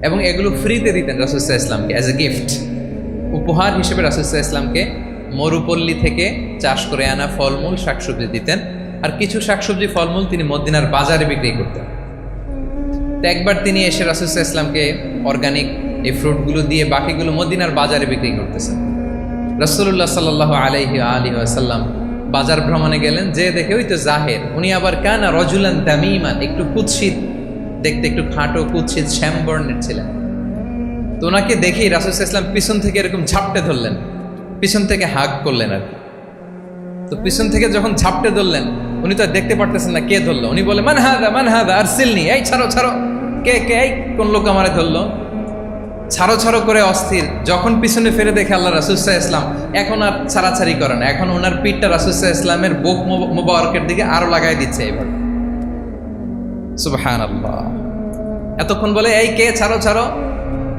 এবং এগুলো ফ্রিতে দিতেন রাসূল সাল্লাল্লাহু আলাইহি ওয়াসাল্লামকে অ্যাজ এ গিফট। উপহার হিসেবে রাসূল সাল্লাল্লাহু আলাইহি ওয়াসাল্লামকে মরুপল্লী থেকে চাষ করে আনা ফলমূল, শাকসবজি দিতেন। আর কিছু শাকসবজি, ফলমূল তিনি মদিনার বাজারে বিক্রি করতেন। তো একবার তিনি এসে রাসূল সাল্লাল্লাহু আলাইহি ওয়াসাল্লামকে অর্গানিক এই ফ্রুটগুলো দিয়ে বাকিগুলো মদিনার বাজারে বিক্রি করতেছেন। রাসূলুল্লাহ সাল্লাল্লাহু আলাইহি ওয়া আলিহি ওয়াসাল্লাম বাজার ভ্রমণে গেলেন, যে দেখে ওই তো জাহির। উনি আবার কানা রাজুলান তামিমান, একটু কুৎসিত দেখতে, একটু খাটো কুৎসিত শ্যামবর্ণের ছিলেন। তো ওনাকে দেখেই রাসূল সাল্লাল্লাহু আলাইহি ওয়াসাল্লাম পিছন থেকে এরকম ঝাপটে ধরলেন, পিছন থেকে হাগ করলেন আর কি। তো পিছন থেকে যখন ঝাপটে ধরলেন, উনি তো দেখতে পারতেছেন না কে ধরলো। উনি বলে মান হাদা আরসিলনি, এই ছাড়ো ছাড়ো, কে কে, এই কোন লোক আমারে ধরলো। ছাড়ো ছাড়ো করে অস্থির। যখন পিছনে ফিরে দেখে আল্লাহ রাসূল সাল্লাল্লাহু আলাইহি ওয়াসাল্লাম, এখন আর ছাড়াছাড়ি করে না, এখন ওনার পিঠটা রাসূল সাল্লাল্লাহু আলাইহি ওয়াসাল্লামের বুক মোবারকের দিকে আরো লাগাই দিচ্ছে এইভাবে। সুবহানাল্লাহ। এতক্ষণ বলে এই কে, ছাড়ো ছাড়ো।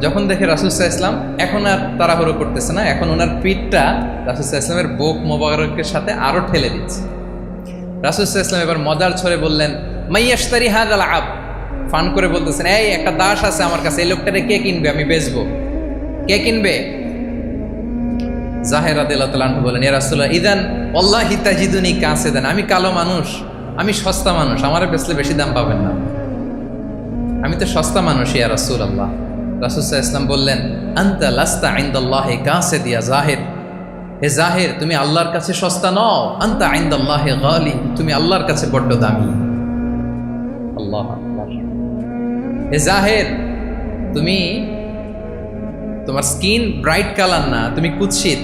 যখন দেখে রাসূল সাল্লাল্লাহু আলাইহি ওয়াসাল্লাম এখন আর তাড়াহুড়ো করতেছে না, এখন ওনার পিঠটা রাসূল সাল্লাল্লাহু আলাইহি ওয়াসাল্লামের বুক মোবারকের সাথে আরো ঠেলে দিচ্ছে। রাসূল সাল্লাল্লাহু আলাইহি ওয়াসাল্লাম এবার মজার ছলে বললেন মাইয়াশতারি হাযাল আব, ফান করে বলতেছেন, এই একটা দাস আছে আমার কাছে, এই লোকটাকে কে কিনবে, আমি বেচবো, কে কিনবে? জাহির রাদিয়াল্লাহু তাআলা আনহু বলেন, ইয়া রাসূলুল্লাহ ইদান ওয়াল্লাহি তাজিদুনি কাসিদান, আমি কালো মানুষ, আমি সস্তা মানুষ, আমারে বেচলে বেশি দাম পাবেন না, আমি তো সস্তা মানুষ ইয়া রাসূলুল্লাহ। রাসূল সাল্লাল্লাহু আলাইহি ওয়াসাল্লাম বললেন, আনতা লাস্তা ইনদাল্লাহি কাসিদ ইয়া জাহির, হে জাহির তুমি আল্লাহর কাছে সস্তা নও, আনতা ইনদাল্লাহি গালি, তুমি আল্লাহর কাছে বড্ড দামি। আল্লাহু আকবার। হে জাহির, তুমি, তোমার স্কিন ব্রাইট কালার না, তুমি কুৎসিত,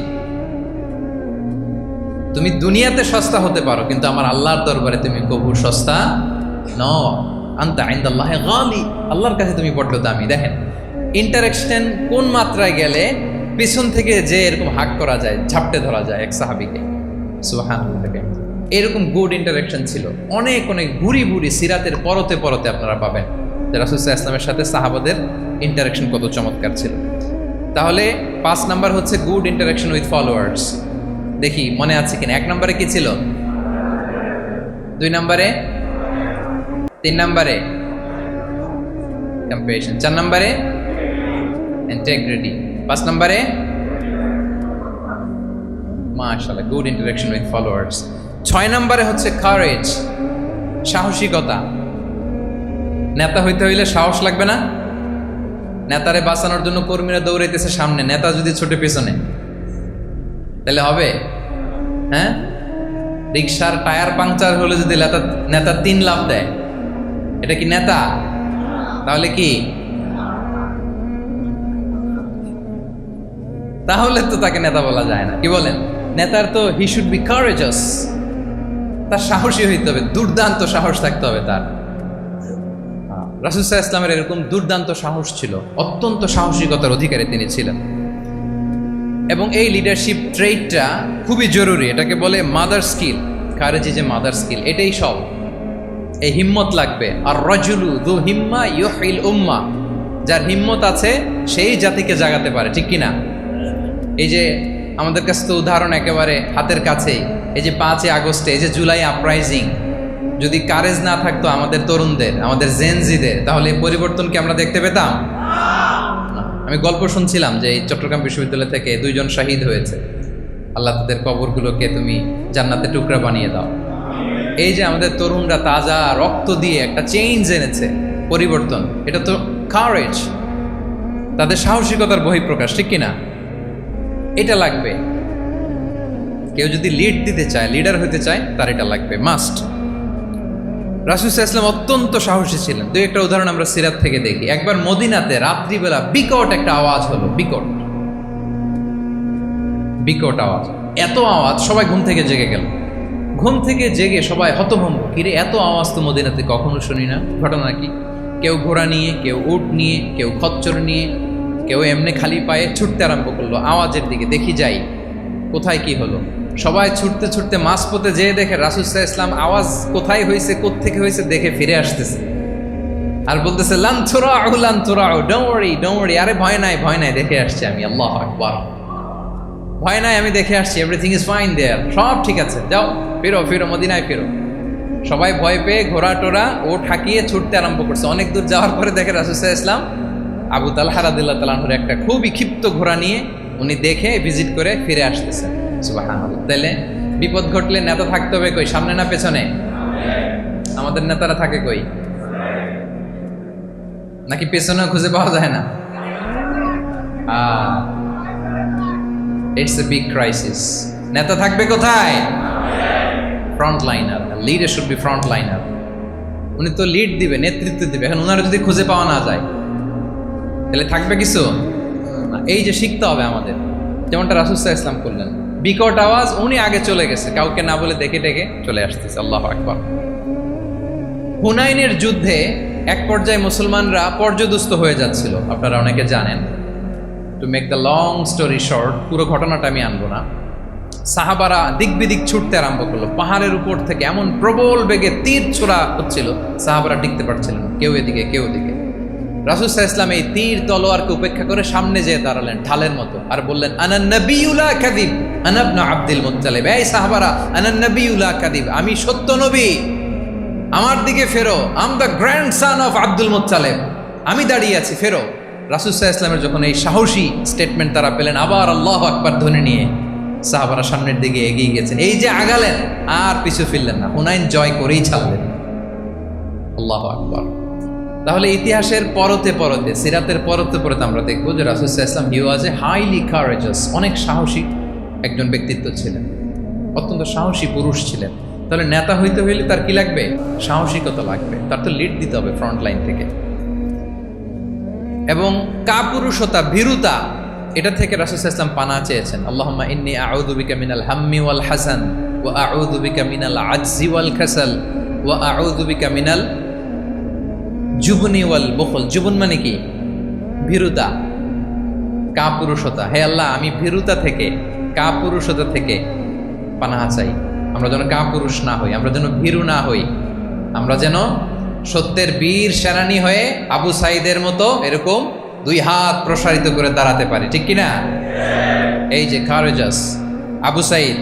তুমি দুনিয়াতে সস্তা হতে পারো কিন্তু আমার আল্লাহর দরবারে তুমি কবু সস্তা নও। আনতা ইনদাল্লাহি গালি, আল্লাহর কাছে তুমি বড্ড দামি। দেখেন ইন্টারাকশন কোন মাত্রায় গেলে পিছন থেকে যে এরকম হাক করা যায়, ঝাপটে ধরা যায় এক সাহাবীকে। সুবহানাল্লাহ। এরকম গুড ইন্টারাকশন ছিল। অনেক অনেক বুড়ি বুড়ি সিরাতের পরতে পরতে আপনারা পাবেন যে রাসূল সাল্লাল্লাহু আলাইহি ওয়াসাল্লামের সাথে সাহাবাদের ইন্টারাকশন কত চমৎকার ছিল। তাহলে 5 নাম্বার হচ্ছে গুড ইন্টারাকশন উইথ ফলোয়ার্স। দেখি মনে আছে কিনা। 1 নম্বরে কি ছিল? 2 নম্বরে, 3 নম্বরে কম্প্যাশন, 4 নম্বরে ইন্টিগ্রিটি, 5 নম্বরে মাশাআল্লাহ গুড ইন্টারাকশন উইথ ফলোয়ার্স। 6 নম্বরে হচ্ছে কারেজ, সাহসিকতা। নেতা হইতে হইলে সাহস লাগবে না? নেতারে বাঁচানোর জন্য কর্মীরা দৌড়াইতেছে সামনে, নেতা যদি ছোটে পেছনে, তাহলে হবে? হ্যাঁ, রিক্সার টায়ার পাংচার হলে যদি নেতা 3 লাফ দেয়, এটা কি নেতা? তাহলে কি? তাহলে তো তাকে নেতা বলা যায় না। কি বলেন? নেতার তো হি শুড বি কারেজাস, তার সাহসী হইতে হবে, দুর্দান্ত সাহস থাকতে হবে তার। রাসূল সাল্লাল্লাহু আলাইহি ওয়াসাল্লামের এরকম দুর্দান্ত সাহস ছিল, অত্যন্ত সাহসিকতার অধিকারী তিনি ছিলেন। এবং এই লিডারশিপ ট্রেটটা খুবই জরুরি, এটাকে বলে মাদার স্কিল। কারেজি যে মাদার স্কিল, এটাই সব। এই হিম্মত লাগবে। আর রাজুলু যু হিম্মা ইউহিল উম্মাহ, যার হিম্মত আছে সেই জাতিকে জাগাতে পারে, ঠিক কিনা? এই যে আমাদের কাছে তো উদাহরণ একেবারে হাতের কাছেই, এই যে 5 আগস্টে, এই যে জুলাই আপরাইজিং, যদি কারেজ না থাকতো আমাদের তরুণদের, আমাদের জেনজিদের, তাহলে এই পরিবর্তন কি আমরা দেখতে পেতাম? আমি গল্প শুনছিলাম যে এই চট্টগ্রাম বিশ্ববিদ্যালয় থেকে 2 জন শহীদ হয়েছে। আল্লাহ তাদের কবরগুলোকে তুমি জান্নাতে টুকরা বানিয়ে দাও। এই যে আমাদের তরুণরা তাজা রক্ত দিয়ে একটা চেঞ্জ এনেছে, পরিবর্তন, এটা তো কারেজ, তাদের সাহসিকতার বহিঃপ্রকাশ, ঠিক কিনা? এটা লাগবে। কেউ যদি লিড দিতে চায়, লিডার হতে চায়, তার এটা লাগবে, মাস্ট। রাসূল সাল্লাল্লাহু আলাইহি ওয়াসাল্লাম অত্যন্ত সাহসী ছিলেন। 2-1টা উদাহরণ আমরা সিরাত থেকে দেখি। একবার মদিনাতে রাত্রিবেলা বিকট একটা আওয়াজ হলো, বিকট আওয়াজ, এত আওয়াজ সবাই ঘুম থেকে জেগে গেল। ঘুম থেকে জেগে সবাই হতভম্ব, কিরে এত আওয়াজ তো মদিনাতে কখনো শুনি না, ঘটনা কি? কেউ ঘোড়া নিয়ে, কেউ উট নিয়ে, কেউ খচ্চর নিয়ে, কেউ এমনি খালি পায়ে ছুটতে আরম্ভ করলো আওয়াজের দিকে, দেখি যাই কোথায় কি হলো। সবাই ছুটতে ছুটতে মাঝপথে যেয়ে দেখে রাসূল সাল্লাল্লাহু আলাইহি ওয়াসাল্লাম আওয়াজ কোথায় হয়েছে, কোত্থেকে হয়েছে দেখে ফিরে আসতেছে আর বলতেছে, লান তুরাউ, ডোন্ট ওয়ারি, আরে ভয় নাই, দেখে আসছি আমি, আল্লাহু আকবার, ভয় নাই, আমি দেখে আসছি, এভরিথিং ইজ ফাইন দেয়ার, সব ঠিক আছে, যাও ফিরো মদিনায় ফিরো। সবাই ভয় পেয়ে ঘোড়া টোরা ও ঠাকিয়ে ছুটতে আরম্ভ করছে। অনেক দূর যাওয়ার পরে দেখে রাসূল সাল্লাল্লাহু আলাইহি ওয়াসাল্লাম আবু তালহা রাদিয়াল্লাহু তাআলা আনহুর একটা খুবই ক্ষিপ্ত ঘোড়া নিয়ে উনি দেখে ভিজিট করে ফিরে আসতেছেন। সুবহানাল্লাহ। তাহলে বিপদ ঘটলে নেতা থাকতে হবে কই, সামনে না পেছনে? আমাদের নেতারা থাকে কই? নাকি পেছনেও খুঁজে পাওয়া যায় না? It's a big crisis. নেতা থাকবে কোথায়? Front liner. Leader should be front liner. উনি তো লিড দিবে, নেতৃত্ব দিবে। এখন ওনারা যদি খুঁজে পাওয়া না যায় তাহলে থাকবে কিছু? এই যে শিখতে হবে আমাদের, যেমনটা রাসূল সাল্লাল্লাহু আলাইহি ওয়াসাল্লাম করলেন। বিকট আওয়াজ, উনি আগে চলে গেছে, কাউকে না বলে দেখে ডেকে চলে আসতেছে। আল্লাহু আকবার। হুনাইনের যুদ্ধে এক পর্যায়ে মুসলমানরা পর্যদুস্ত হয়ে যাচ্ছিল, আপনারা অনেকে জানেন। To make the long story short, পুরো ঘটনাটা আমি আনবো না। সাহাবারা দিক বিদিক ছুটতে আরম্ভ করলো। পাহাড়ের উপর থেকে এমন প্রবল বেগে তীর ছোড়া হচ্ছিল, সাহাবারা টিকতে পারছিলেন, কেউ এদিকে কেউ ওদিকে। রাসূল সাল্লাল্লাহু আলাইহি ওয়াসাল্লাম এই তীর তলোয়ারকে উপেক্ষা করে সামনে যেয়ে দাঁড়ালেন ঢালের মতো, আর বললেন, আনা নবিয়্যু লা কাযিব, আনা ইবনু আব্দুল মুত্তালিব। এই সাহাবারা, আনা নবিয়্যু লা কাযিব, আমি সত্য নবী, আমার দিকে ফেরো, I'm the grandson of Abdul Muttalib, আমি দাঁড়িয়ে আছি, ফেরো। রাসূল সাল্লাল্লাহু আলাইহি ওয়াসাল্লামের যখন এই সাহসী স্টেটমেন্ট তারা পেলেন, আবার আল্লাহু আকবার ধ্বনি নিয়ে সাহাবারা সামনের দিকে এগিয়ে গেছেন। এই যে আগালেন, আর পিছু ফিরলেন না, হুনাইন জয় করেই ছাড়লেন। আল্লাহু আকবার। তাহলে ইতিহাসের পরতে পরতে, সিরাতের পরতে পরতে আমরা দেখবো যে রাসূল সাল্লাল্লাহু আলাইহি ওয়াসাল্লাম হি ওয়াজ এ হাইলি কারেজাস, অনেক সাহসী একজন ব্যক্তিত্ব ছিলেন, অত্যন্ত সাহসী পুরুষ ছিলেন। তাহলে নেতা হইতে হইলে তার কি লাগবে? সাহসিকতা লাগবে, তার তো লিড দিতে হবে ফ্রন্ট লাইন থেকে। এবং কাপুরুষতা, ভীরুতা, এটা থেকে রাসূল সাল্লাল্লাহু আলাইহি ওয়াসাল্লাম পানা চেয়েছেন। আল্লাহুম্মা ইন্নী আউযু বিকা মিনাল হাম্মি ওয়াল হাসান ওয়া আউযু বিকা মিনাল আজজি ওয়াল কাসাল ওয়া আউযু বিকা মিনাল জুবনি ওয়াল বুখল। জুবন মানে কি? ভীরুতা, কাপুরুষতা। হে আল্লাহ, আমি ভীরুতা থেকে, কাপুরুষতা থেকে পানাহা চাই। আমরা যেন কাপুরুষ না হই, আমরা যেন ভীরু না হই, আমরা যেন সত্যের বীর সেনানী হয়ে আবু সাঈদের মতো এরকম 2 হাত প্রসারিত করে দাঁড়াতে পারি, ঠিক কিনা? এই যে courageous Abu Sayeed,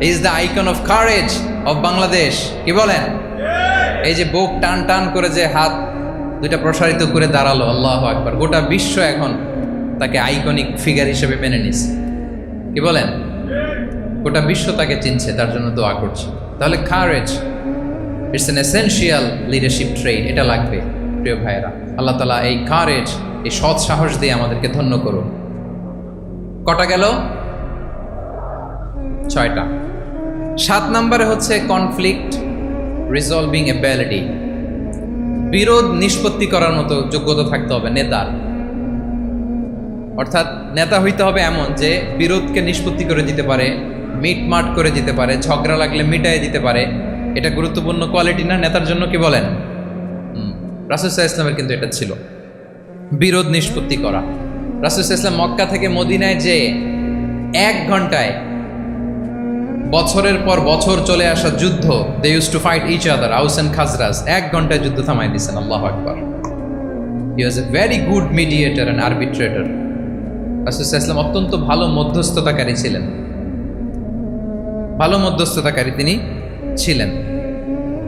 is the icon of courage of Bangladesh. কি বলেন? এই যে বুক টান টান করে যে হাত 2টা প্রসারিত করে দাঁড়ালো, আল্লাহু আকবার। গোটা বিশ্ব এখন তাকে আইকনিক ফিগার হিসেবে মেনে নিছে। কি বলেন? গোটা বিশ্ব তাকে চিনছে, তার জন্য দোয়া করছে। তাহলে courage it's an essential leadership trait, এটা লাগবে প্রিয় ভাইয়েরা। আল্লাহ তাআলা এই কারেজ, এই সৎ সাহস দিয়ে আমাদেরকে ধন্য করুন। কটা গেল? 6টা। 7 নম্বরে হচ্ছে কনফ্লিক্ট রিজলভিং এবিলিটি, বিরোধ নিষ্পত্তি করার মতো যোগ্যতা থাকতে হবে নেতার। অর্থাৎ নেতা হইতে হবে এমন যে বিরোধকে নিষ্পত্তি করে দিতে পারে, মিটমাট করে দিতে পারে, ঝগড়া লাগলে মিটাই দিতে পারে। এটা গুরুত্বপূর্ণ কোয়ালিটি না নেতার জন্য? কি বলেন? রাসূল সাল্লাল্লাহু আলাইহি ওয়াসাল্লামের কিন্তু এটা ছিল, বিরোধ নিষ্পত্তি করা। রাসূল সাল্লাল্লাহু আলাইহি ওয়াসাল্লাম মক্কা থেকে মদিনায় যে 1 ঘন্টায় বছরের পর বছর চলে আসা যুদ্ধ, they use to fight each other, Aus and Khazraj, 1 ঘন্টায় যুদ্ধ থামাই দিয়েছেন। আল্লাহু আকবার। He was a very good mediator and arbitrator. রাসূল সাল্লাল্লাহু আলাইহি ওয়াসাল্লাম অত্যন্ত ভালো মধ্যস্থতাকারী ছিলেন, ভালো মধ্যস্থতাকারী তিনি ছিলেন।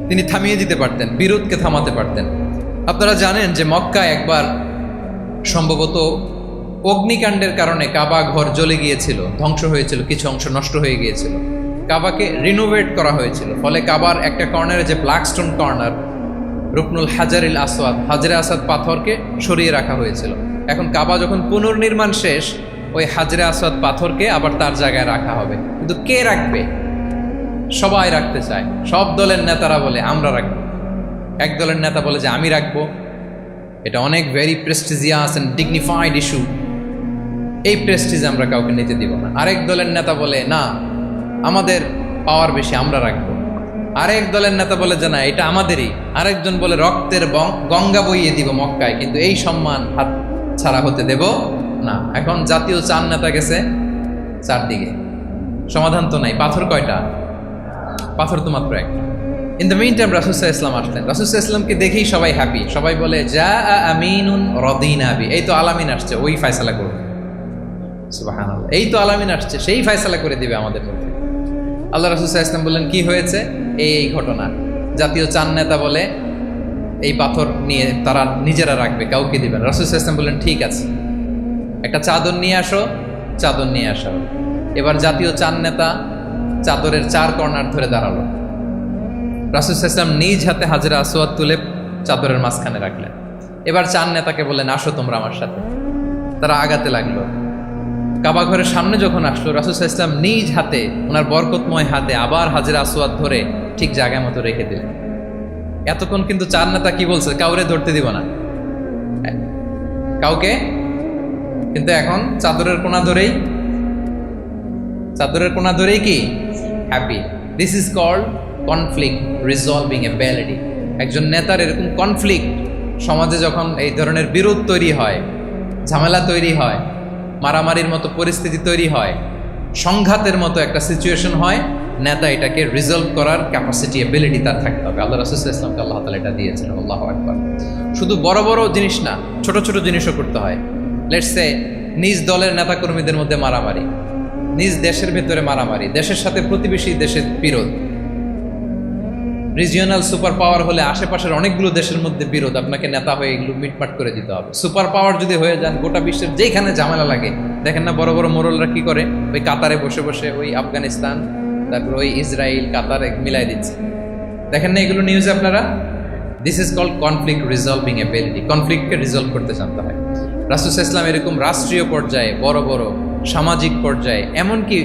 তিনি থামিয়ে দিতে পারতেন, বিরোধকে থামাতে পারতেন। আপনারা জানেন যে মক্কায় একবার সম্ভবত অগ্নিকাণ্ডের কারণে কাবা ঘর জ্বলে গিয়েছিল, ধ্বংস হয়েছিল, কিছু অংশ নষ্ট হয়ে গিয়েছিল। কাবাকে রিনোভেট করা হয়েছিল, ফলে কাবার একটা কর্নারে যে ব্ল্যাক স্টোন কর্নার, রুকনুল হাজারিল আসওয়াদ, হাজরে আসওয়াদ পাথরকে সরিয়ে রাখা হয়েছিল। এখন কাবা যখন পুনর্নির্মাণ শেষ, ওই হাজরে আসওয়াদ পাথরকে আবার তার জায়গায় রাখা হবে। কিন্তু কে রাখবে? সবাই রাখতে চায়। সব দলের নেতারা বলে আমরা রাখবো, এক দলের নেতা বলে যে আমি রাখবো, এটা অনেক very prestigious and dignified issue, এই প্রেস্টিজ আমরা কাউকে নিতে দিব না। আরেক দলের নেতা বলে না, আমাদের পাওয়ার বেশি, আমরা রাখবো। আরেক দলের নেতা বলে যে না, এটা আমাদেরই। আরেকজন বলে রক্তের গঙ্গা বইয়ে দিব মক্কায়, কিন্তু এই সম্মান হাত ছাড়া হতে দেব না। এখন জাতীয় 4 নেতা গেছে 4 দিকে, সমাধান তো নাই। পাথর কয়টা? পাথর তো মাত্র একটা। ইন দ্য মিন টাইম রাসূল সাল্লাল্লাহু আলাইহি ওয়াসাল্লাম আসলেন। রাসূল সাল্লাল্লাহু আলাইহি ওয়াসাল্লামকে দেখেই সবাই হ্যাপি। সবাই বলে যা আমিনুন রাদিনা বি, এই তো আলামিন আসছে, ওই ফয়সালা করবে। সুবহানাল্লাহ, এই তো আলামিন আসছে, সেই ফয়সালা করে দিবে আমাদের মধ্যে। আল্লাহ রাসূল সাল্লাল্লাহু আলাইহি ওয়াসাল্লাম বললেন কি হয়েছে? এই ঘটনা। জাতীয় 4 নেতা বলে এই পাথর নিয়ে তারা নিজেরা রাখবে, কাউকে দিবে না। রাসূল সাল্লাল্লাহু আলাইহি ওয়াসাল্লাম বললেন ঠিক আছে, একটা চাদর নিয়ে আসো, চাদর নিয়ে আসো। এবার জাতীয় 4 নেতা চাদরের 4 কর্নার ধরে দাঁড়ালো। রাসূল সাল্লাল্লাহু আলাইহি ওয়াসাল্লাম নিজ হাতে হাজরে আসওয়াদ তুলে চাদরের মাঝখানে রাখলেন। এবার 4 নেতাকে বললেন আসো তোমরা আমার সাথে। তারা আগাতে লাগলো। কাবা ঘরের সামনে যখন আসলো, রাসূল সাল্লাল্লাহু আলাইহি ওয়াসাল্লাম নিজ হাতে, ওনার বরকতময় হাতে আবার হাজরে আসওয়াদ ধরে ঠিক জায়গায় মতো রেখে দিলেন। এতক্ষণ কিন্তু 4 নেতা কি বলছে? কাউরে ধরতে দিব না কাউকে, কিন্তু এখন চাদরের কোনা ধরেই কি happy. This is called conflict resolving ability. একজন নেতার এরকম কনফ্লিক্ট, সমাজে যখন এই ধরনের বিরোধ তৈরি হয়, ঝামেলা তৈরি হয়, মারামারির মতো পরিস্থিতি তৈরি হয়, সংঘাতের মতো একটা সিচুয়েশন হয়, নেতা এটাকে রিজলভ করার ক্যাপাসিটি, এবিলিটি তার থাকতে হবে। আল্লাহ রাসূল সাল্লাল্লাহু আলাইহি ওয়াসাল্লামকে আল্লাহ তাআলা এটা দিয়েছেন। আল্লাহু আকবার। শুধু বড় বড় জিনিস না, ছোট ছোট জিনিসও করতে হয়। লেটস সে নিজ দলের নেতাকর্মীদের মধ্যে মারামারি, নিজ দেশের ভেতরে মারামারি, দেশের সাথে প্রতিবেশী দেশের বিরোধ, রিজিওনাল সুপার পাওয়ার হলে আশেপাশের অনেকগুলো দেশের মধ্যে বিরোধ, আপনাকে নেতা হয়ে এগুলো মিটমাট করে দিতে হবে। সুপার পাওয়ার যদি হয়ে যান, গোটা বিশ্বের যেখানে ঝামেলা লাগে, দেখেন না বড় বড় মোরলরা কি করে, ওই কাতারে বসে বসে ওই আফগানিস্তান, তারপর ওই ইসরায়েল, কাতার মিলাই দিচ্ছে। দেখেন না এগুলো নিউজে আপনারা? This is called conflict resolving ability. কনফ্লিক্টকে রিজলভ করতে জানতে হয়। রাসূল সাল্লাল্লাহু আলাইহি ওয়াসাল্লাম এরকম রাষ্ট্রীয় পর্যায়ে, বড় বড় সামাজিক পর্যায়ে, এমনকি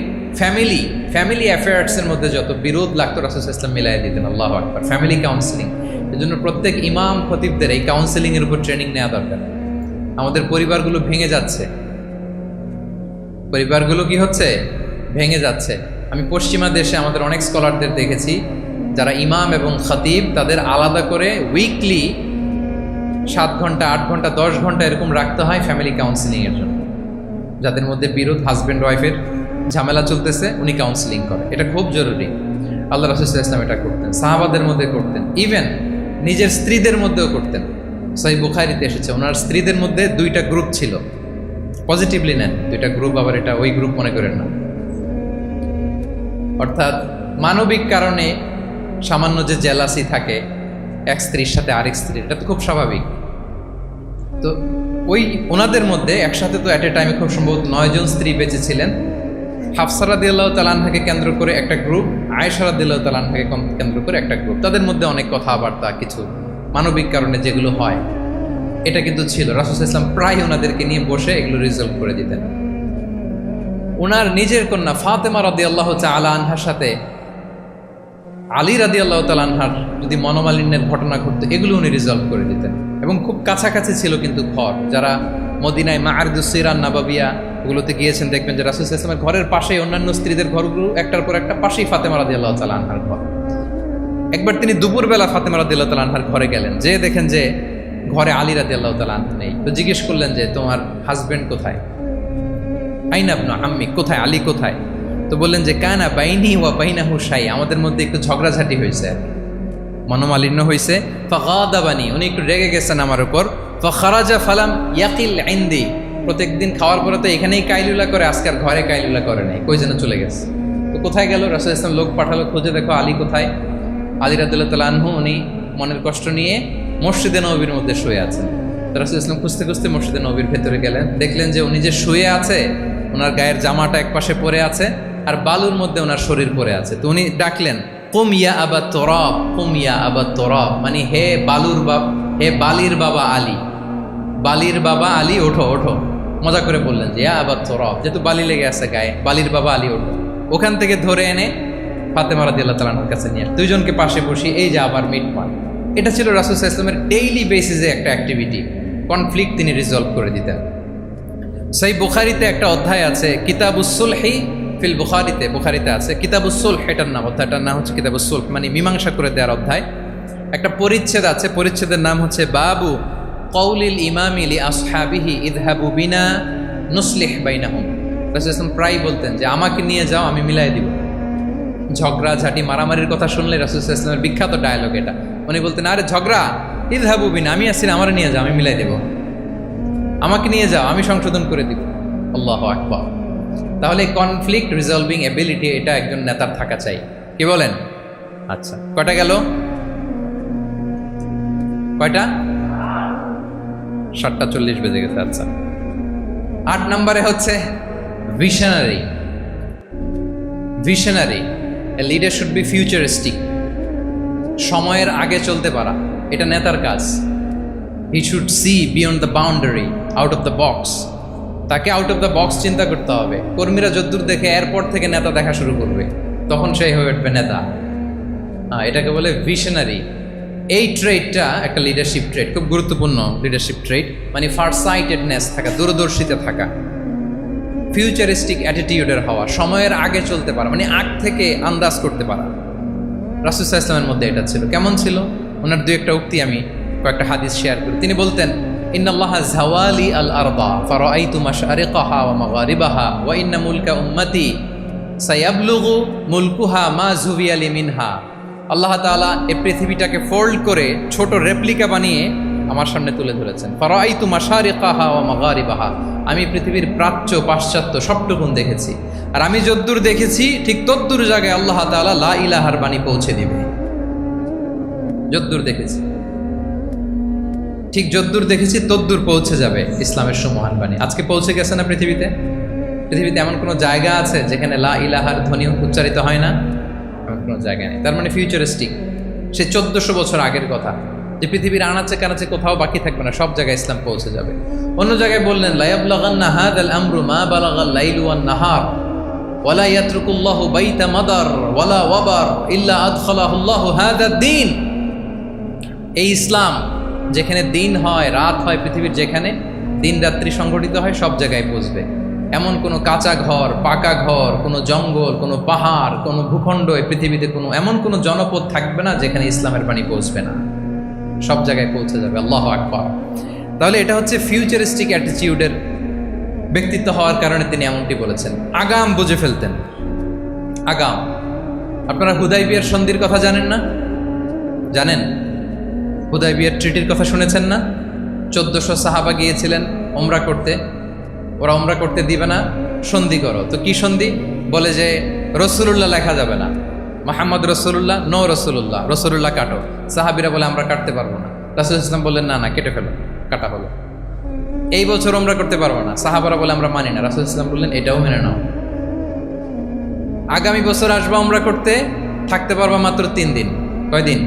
ফ্যামিলি অ্যাফেয়ার্সের মধ্যে যত বিরোধ লাগতো, রাসূল সাল্লাল্লাহু আলাইহি ওয়াসাল্লাম মিলাই দিতেন। আল্লাহু আকবার। ফ্যামিলি কাউন্সিলিং, এর জন্য প্রত্যেক ইমাম খতিবদের এই কাউন্সিলিং এর উপর ট্রেনিং নেওয়া দরকার। আমাদের পরিবারগুলো ভেঙে যাচ্ছে, পরিবারগুলো কি হচ্ছে? ভেঙে যাচ্ছে। আমি পশ্চিমা দেশে আমাদের অনেক স্কলারদের দেখেছি, যারা ইমাম এবং খতিব, তাদের আলাদা করে উইকলি 7 ঘন্টা, 8 ঘন্টা, 10 ঘন্টা এরকম রাখতে হয় ফ্যামিলি কাউন্সিলিং এর জন্য। যাদের মধ্যে বিরোধ, হাজব্যান্ড ওয়াইফের ঝামেলা চলতেছে, উনি কাউন্সিলিং করে। এটা খুব জরুরি। আল্লাহ রাসূল সাল্লাল্লাহু আলাইহি ওয়াসাল্লাম এটা করতেন, সাহাবাদের মধ্যে করতেন, ইভেন নিজের স্ত্রীদের মধ্যেও করতেন। সহিহ বুখারীতে এসেছে, ওনার স্ত্রীদের মধ্যে 2টা গ্রুপ ছিল। পজিটিভলি নেন, 2টা গ্রুপ, আবার এটা ওই গ্রুপ মনে করেন না। অর্থাৎ মানবিক কারণে সামান্য যে জেলাসি থাকে এক স্ত্রীর সাথে আরেক স্ত্রীর, এটা তো খুব স্বাভাবিক। তো ওই ওনাদের মধ্যে একসাথে তো অ্যাট এ টাইমে খুব সম্ভবত 9 জন স্ত্রী বেঁচে ছিলেন। হাফসা রাদিয়াল্লাহু তাআলা আনহাকে কেন্দ্র করে একটা গ্রুপ, আয়েশা রাদিয়াল্লাহু তাআলা আনহাকে কেন্দ্র করে একটা গ্রুপ। তাদের মধ্যে অনেক কথাবার্তা, কিছু মানবিক কারণে যেগুলো হয়, এটা কিন্তু ছিল। রাসূল সাল্লাল্লাহু আলাইহি ওয়াসাল্লাম প্রায় ওনাদেরকে নিয়ে বসে এগুলো রিজলভ করে দিতেন। ওনার নিজের কন্যা ফাতেমা রাদিয়াল্লাহু তাআলা আনহার সাথে আলী রাদিয়াল্লাহু তাআলা আনহার যদি মনোমালিন্যের ঘটনা ঘটতো, এগুলো উনি রিজলভ করে দিতেন। এবং খুব কাছাকাছি ছিল কিন্তু ঘর। যারা মদিনায় মাআরিদুস সিরান নাবাবিয়া ওগুলোতে গিয়েছেন, দেখবেন যে রাসূল সাল্লাল্লাহু আলাইহি ওয়াসাল্লামের ঘরের পাশেই অন্যান্য স্ত্রীদের ঘরগুলো একটার পর একটা, পাশেই ফাতেমা রাদিয়াল্লাহু তাআলা আনহার ঘর। একবার তিনি দুপুরবেলা ফাতেমা রাদিয়াল্লাহু তাআলা আনহার ঘরে গেলেন, যে দেখেন যে ঘরে আলী রাদিয়াল্লাহু তাআলা আনহু নেই। তো জিজ্ঞেস করলেন যে তোমার হাজবেন্ড কোথায়, আইনা ইবনু আম্মি, কোথায় আলী কোথায়? তো বললেন যে কানা বাইনি ওয়া বাইনাহু শাই, আমাদের মধ্যে একটু ঝগড়াঝাটি হয়েছে, মনোমালিন্য হয়েছে। ফাগাদাবানি, উনি একটু রেগে গেছেন আমার উপর। ফাখারাজা ফালাম ইয়াকিল ইনদি, প্রত্যেকদিন খাওয়ার পরে তো এখানেই কাইলুলা করে, আজকে আর ঘরে কাইলুলা করে নাই, কই যেন চলে গেছে। তো কোথায় গেল? রাসূল ইসলাম লোক পাঠালো, খুঁজে দেখো আলী কোথায়। আলী রাদিয়াল্লাহু তাআলা আনহু উনি মনের কষ্ট নিয়ে মসজিদে নববীর মধ্যে শুয়ে আছেন। তো রাসূল ইসলাম খুঁজতে খুঁজতে মসজিদে নববীর ভেতরে গেলেন, দেখলেন যে উনি যে শুয়ে আছে, ওনার গায়ের জামাটা এক পাশে পড়ে আছে আর বালুর মধ্যে ওনার শরীর পড়ে আছে। তো উনি ডাকলেন কুম ইয়া আবা তুরাব, কুম ইয়া আবা তুরাব, মানে হে বালির বাবা আলী, বালির বাবা আলী ওঠো ওঠো। মজা করে বললেন যে ইয়া আবা তুরাব, যেহেতু বালি লেগে আছে গায়ে, বালির বাবা আলী ওঠো। ওখান থেকে ধরে এনে ফাতেমা রাদিয়াল্লাহু তাআলার কাছে নিয়ে দুইজনকে পাশে বসিয়ে এই যে আবার মিটমাট। এটা ছিল রাসূল সাল্লাল্লাহু আলাইহি ওয়াসাল্লামের ডেইলি বেসিসে একটা অ্যাক্টিভিটি। কনফ্লিক্ট তিনি রিজলভ করে দিতেন। সেই বুখারীতে একটা অধ্যায় আছে কিতাবুস সুলহি ফিল বুখারীতে আছে কিতাবুস সুলহ, এটার নাম, অধ্যায়টার নাম হচ্ছে কিতাবুস সুলহ, মানে মীমাংসা করে দেওয়ার অধ্যায়। একটা পরিচ্ছেদ আছে, পরিচ্ছেদের নাম হচ্ছে বাবু কওলিল ইমামি লি আসহাবিহি ইযহাবু বিনা নুসলিহ বাইনাহুম। রাসূল সাল্লাল্লাহু প্রায় বলতেন যে আমাকে নিয়ে যাও, আমি মিলাই দিব। ঝগড়া ঝাঁটি মারামারির কথা শুনলে রাসূল সাল্লাল্লাহু আলাইহি ওয়াসাল্লামের বিখ্যাত ডায়লগ এটা। উনি বলতেন আরে ঝগড়া, ইযহাবু বিনা, আমি আসছি, আমার নিয়ে যাও, আমি মিলাই দেব, আমাকে নিয়ে যাও, আমি সংশোধন করে দিব। আল্লাহু আকবার। তাহলে কনফ্লিক্ট রিজলভিং এবিলিটি এটা একজন নেতার থাকা চাই। কি বলেন? আচ্ছা, কয়টা গেল? কয়টা? 7:40 বেজে গেছে। আচ্ছা, 8 নম্বরে হচ্ছে visionary. Visionary, a leader should be futuristic, সময়ের আগে চলতে পারা, এটা নেতার কাজ। He should see beyond the boundary, out of the box. তাকে আউট অফ দ্য বক্স চিন্তা করতে হবে। কর্মীরা যদ্দূর দেখে এয়ারপোর্ট থেকে নেতা দেখা শুরু করবে, তখন সেই হয়ে উঠবে নেতা। এটাকে বলে ভিশনারি। এই ট্রেডটা একটা লিডারশিপ ট্রেড, খুব গুরুত্বপূর্ণ লিডারশিপ ট্রেড, মানে ফারসাইটেডনেস থাকা, দূরদর্শিতা থাকা, ফিউচারিস্টিক অ্যাটিটিউডের হওয়া, সময়ের আগে চলতে পারা, মানে আগ থেকে আন্দাজ করতে পারা। রাসূল সাল্লাল্লাহু আলাইহি ওয়াসাল্লামের মধ্যে এটা ছিল। কেমন ছিল? ওনার দুই একটা উক্তি আমি কয়েকটা হাদিস শেয়ার করি। তিনি বলতেন ইন্নাল্লাহা যাওয়ালি আল আরদা ফারাআইতু মাশআরিকাহা ওয়া মাগারিবাহা ওয়া ইন্না মুলকা উম্মতি সায়াবলুগু মুলকুহা মা যুবিয়া লি মিনহা। আল্লাহ তাআলা এই পৃথিবীটাকে ফোল্ড করে ছোট রেপ্লিকা বানিয়ে আমার সামনে তুলে ধরেছেন। ফারাআইতু মাশারিকাহা ওয়া মাগারিবাহা, আমি পৃথিবীর প্রাচ্য পাশ্চাত্য সবটুকুন দেখেছি, আর আমি যদ্দূর দেখেছি ঠিক তদ্দূর জায়গায় আল্লাহ তাআলা লা ইলাহার বাণী পৌঁছে দিবে। যদ্দূর দেখেছি, ঠিক যদ্দূর দেখেছি তদ্দূর পৌঁছে যাবে ইসলামের সুমহান বাণী। আজকে পৌঁছে গেছে না পৃথিবীতে? পৃথিবীতে এমন কোনো জায়গা আছে যেখানে লা ইলাহার ধ্বনি উচ্চারিত হয় না? এমন কোনো জায়গা নেই। তার মানে ফিউচারিস্টিক। সে 1400 বছর আগের কথা, যে পৃথিবীর আনাচে কানাচে কোথাও বাকি থাকবে না, সব জায়গায় ইসলাম পৌঁছে যাবে। অন্য জায়গায় বললেন লা ইয়াবলাগান্না হাযাল আমরু মা বালাগাল লাইলু ওয়ান নাহার ওয়ালা ইয়াতরুকুল্লাহু বাইতা মাদার ওয়ালা ওয়াবার ইল্লা আদখালাহুল্লাহু হাযাদ দ্বীন। এই ইসলাম যেখানে দিন হয় রাত হয়, পৃথিবীর যেখানে দিন রাত্রি সংগঠিত হয়, সব জায়গায় পৌঁছবে। এমন কোনো কাঁচা ঘর, পাকা ঘর, কোনো জঙ্গল, কোনো পাহাড়, কোনো ভূখণ্ড, এই পৃথিবীতে কোনো এমন কোনো জনপদ থাকবে না যেখানে ইসলামের বাণী পৌঁছবে না। সব জায়গায় পৌঁছে যাবে। আল্লাহু আকবার। তাহলে এটা হচ্ছে ফিউচারিস্টিক অ্যাটিটিউডের ব্যক্তিত্ব হওয়ার কারণে তিনি এমনটি বলেছেন। আগাম বুঝে ফেলতেন, আগাম। আপনারা হুদাইবিয়ার সন্ধির কথা জানেন না? জানেন? হুদাইবিয়ার ট্রিটির কথা শুনেছেন না? 1400 সাহাবা গিয়েছিলেন ওমরা করতে, ওরা ওমরা করতে দিবে না, সন্ধি করো। তো কি সন্ধি? বলে যে রসুলুল্লাহ লেখা যাবে না, মুহাম্মদ রসুলুল্লাহ, নো রসুলুল্লাহ, রসুলুল্লাহ কাটো। সাহাবিরা বলে আমরা কাটতে পারবো না। রাসূল ইসলাম বললেন না না, কেটে ফেলো। কাটা হলো। এই বছর ওমরা করতে পারবো না, সাহাবারা বলে আমরা মানি না। রাসূল ইসলাম বললেন এটাও মেনে নাও। আগামী বছর আসবা ওমরা করতে, থাকতে পারবা মাত্র 3 দিন। কয়দিন?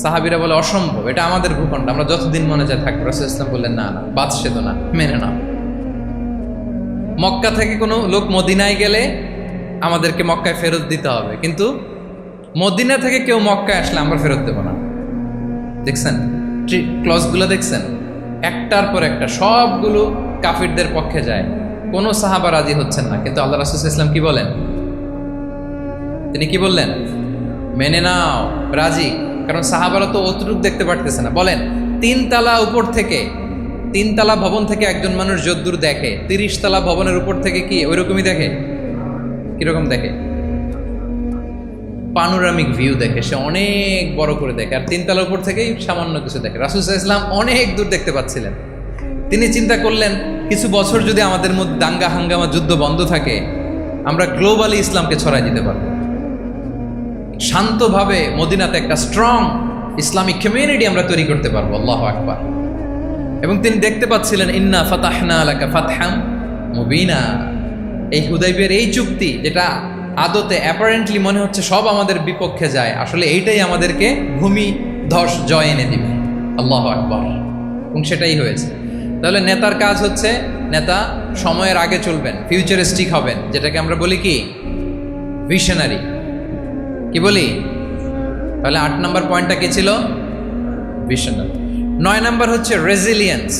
সাহাবিরা বলে অসম্ভব, এটা আমাদের ভূখণ্ড, আমরা যতদিন মনে চায় থাকবো। রাসূল ইসলাম বললেন না না, বাদশে তো না, মেনে নাও। মক্কা থেকে কোনো লোক মদিনায় গেলে আমাদেরকে মক্কায় ফেরত দিতে হবে, কিন্তু মদিনা থেকে কেউ মক্কায় আসলে আমরা ফেরত দেবো না। দেখছেন ক্লজগুলো? দেখছেন একটার পর একটা, সবগুলো কাফিরদের পক্ষে যায়। কোনো সাহাবা রাজি হচ্ছেন না, কিন্তু আল্লাহ রাসূল সাল্লাল্লাহু আলাইহি ওয়াসাল্লাম কি বলেন? তিনি কি বললেন? মেনে নাও, রাজি। কারণ সাহাবারা তো অতটুক দেখতে পারতেছে না। বলেন তিনতলা উপর থেকে, তিনতলা ভবন থেকে একজন মানুষ যদ্দূর দেখে, 30 তলা ভবনের উপর থেকে কি ওইরকমই দেখে? কিরকম দেখে? পানোরামিক ভিউ দেখে, সে অনেক বড় করে দেখে। আর তিনতলার উপর থেকেই সামান্য কিছু দেখে। রাসূল সাল্লাল্লাহু আলাইহি ওয়াসাল্লাম অনেক দূর দেখতে পাচ্ছিলেন। তিনি চিন্তা করলেন, কিছু বছর যদি আমাদের মধ্যে দাঙ্গা হাঙ্গামা যুদ্ধ বন্ধ থাকে, আমরা গ্লোবালি ইসলামকে ছড়াই দিতে পারবো। শান্তভাবে মদিনাতে একটা স্ট্রং ইসলামিক কমিউনিটি আমরা তৈরি করতে পারবো। আল্লাহু আকবার। এবং তিনি দেখতে পাচ্ছিলেন, ইন্না ফাতাহনা লাকা ফাতহাম মুবিনা, এই হুদাইবিয়ার এই চুক্তি, যেটা আদতে অ্যাপারেন্টলি মনে হচ্ছে সব আমাদের বিপক্ষে যায়, আসলে এইটাই আমাদেরকে ভূমি ধস জয় এনে দিবে। আল্লাহু আকবার। এবং সেটাই হয়েছে। তাহলে নেতার কাজ হচ্ছে, নেতা সময়ের আগে চলবেন, ফিউচারিস্টিক হবেন, যেটাকে আমরা বলি কি ভিশনারি, কি বলি? তাহলে 8 নম্বর পয়েন্টটা কি ছিল? ভিশনারি। 9 নম্বর হচ্ছে রেজিলিয়েন্স।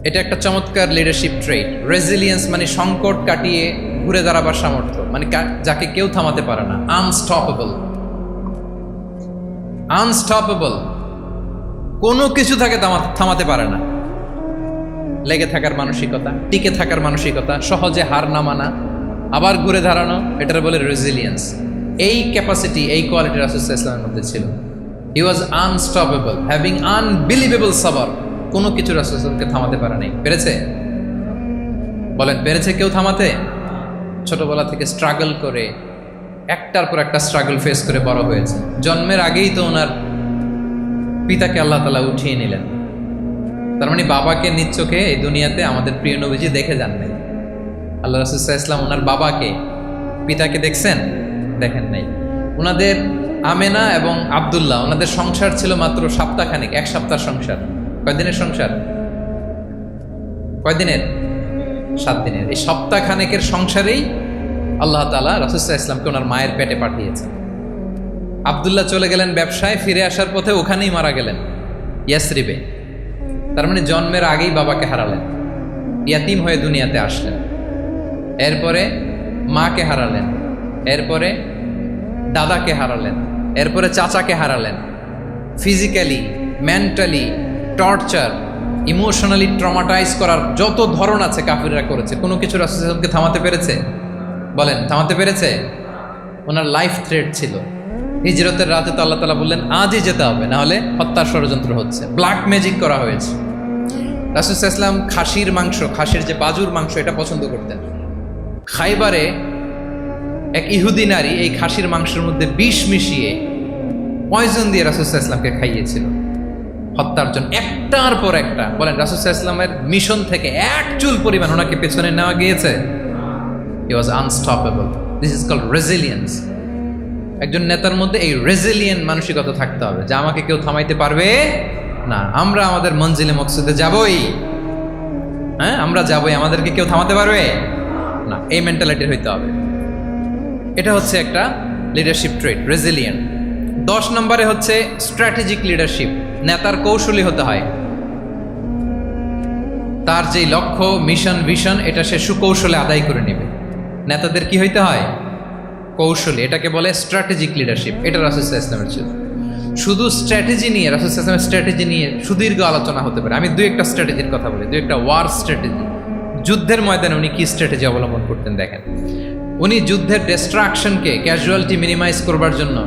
এটা একটা চমৎকার লিডারশিপ ট্রেট। রেজিলিয়েন্স মানে সংকট কাটিয়ে ঘুরে দাঁড়াবার সামর্থ্য, মানে যাকে কেউ থামাতে পারে না। আনস্টপেবল, আনস্টপেবল, কোনো কিছু তাকে থামাতে পারে না। লেগে থাকার মানসিকতা, টিকে থাকার মানসিকতা, সহজে হার না মানা, আবার ঘুরে দাঁড়ানো, এটার বলে রেজিলিয়েন্স। এই ক্যাপাসিটি, এই কোয়ালিটি রাসূল সাল্লাল্লাহু আলাইহি ওয়াসাল্লামের মধ্যে ছিল। হি ওয়াজ আনস্টপেবল, হ্যাভিং আনবিলিভেবল সাবর। কোনো কিছু রাসূল সাল্লাল্লাহু আলাইহি ওয়াসাল্লামকে থামাতে পারে নাই। পেরেছে? বলেন, পেরেছে কেউ থামাতে? ছোটবেলা থেকে স্ট্রাগল করে, একটার পর একটা স্ট্রাগল ফেস করে বড় হয়েছে। জন্মের আগেই তো ওনার পিতাকে আল্লাহ তাআলা উঠিয়ে নিলেন। তার মানে বাবাকে নিজ চোখে এই দুনিয়াতে আমাদের প্রিয় নবীজি দেখে যান নাই। আল্লাহ রাসূল সাল্লাল্লাহু আলাইহি ওয়াসাল্লাম ওনার বাবাকে, পিতাকে দেখছেন? দেখেন নাই। ওনাদের আমেনা এবং আব্দুল্লাহ, ওনাদের সংসার ছিল মাত্র সপ্তাহখানেক, 1 সপ্তাহ সংসার। কয়দিনের সংসার? কয়দিনের? 7 দিনের। এই সপ্তাহখানেকের সংসারেই আল্লাহ তাআলা রাসূল সাল্লাল্লাহু আলাইহি ওয়াসাল্লামকে ওনার মায়ের পেটে পাঠিয়েছেন। আব্দুল্লাহ চলে গেলেন ব্যবসায়, ফিরে আসার পথে ওখানেই মারা গেলেন, ইয়াসরিবে। তার মানে জন্মের আগেই বাবাকে হারালেন, ইয়াতিম হয়ে দুনিয়াতে আসলেন। এরপরে মাকে হারালেন, এরপরে দাদাকে হারালেন, এরপরে চাচাকে হারালেন। Physically, mentally torture, emotionally traumatise করার যত ধরন আছে কাফিররা করেছে। কোনো কিছু রাসূল সাল্লাল্লাহু আলাইহি ওয়াসাল্লামকে থামাতে পেরেছে? বলেন, থামাতে পেরেছে? ওনার লাইফ থ্রেট ছিল। হিজরতের রাতে তো আল্লাহ তাআলা বললেন, আজই যেতে হবে, না হলে হত্যার ষড়যন্ত্র হচ্ছে, ব্ল্যাক ম্যাজিক করা হয়েছে। রাসূল সাল্লাল্লাহু আলাইহি ওয়াসাল্লাম খাসির মাংস, খাসির যে বাজুর মাংস, এটা পছন্দ করতেন। খাইবারে এক ইহুদি নারী এই খাসির মাংসের মধ্যে বিষ মিশিয়ে পয়জন দিয়ে রাসূল সাল্লাল্লাহু আলাইহি ওয়াসাল্লামকে খাইয়েছিল হত্যার জন্য, একটার পর একটা। বলেন, রাসূল সাল্লাল্লাহু আলাইহি ওয়াসাল্লামের মিশন থেকে এক চুল পরিমাণ ওনাকে পেছনে নেওয়া গিয়েছে? He was unstoppable. This is called resilience. একজন নেতার মধ্যে এই রেজিলিয়েন্ট মানসিকতা থাকতে হবে, যে আমাকে কেউ থামাইতে পারবে না, আমরা আমাদের মঞ্জিলে মকসুদে যাবই। হ্যাঁ, আমরা যাবই, আমাদেরকে কেউ থামাতে পারবে না, এই মেন্টালিটির হইতে হবে। এটা হচ্ছে একটা লিডারশিপ ট্রেট, রেজিলিয়েন্ট। 10 নম্বরে হচ্ছে স্ট্র্যাটেজিক লিডারশিপ। নেতার কৌশলী হতে হয়। তার যেই লক্ষ্য, মিশন, ভিশন, এটা সে সুকৌশলে আদায় করে নেবে। নেতাদের কি হইতে হয়? কৌশলী। এটাকে বলে স্ট্র্যাটেজিক লিডারশিপ। এটা রাসূল সাল্লাল্লাহু আলাইহি ওয়াসাল্লামের ছিল। শুধু স্ট্র্যাটেজি নিয়ে, রাসূল সাল্লাল্লাহু আলাইহি ওয়াসাল্লামের স্ট্র্যাটেজি নিয়ে সুদীর্ঘ আলোচনা হতে পারে। আমি 2-1টা স্ট্র্যাটেজির কথা বলি, 2-1টা ওয়ার স্ট্র্যাটেজি। যুদ্ধের ময়দানে উনি কি স্ট্র্যাটেজি অবলম্বন করতেন দেখেন। উনি যুদ্ধের ডিস্ট্রাকশনকে, ক্যাজুয়ালিটি মিনিমাইজ করবার জন্য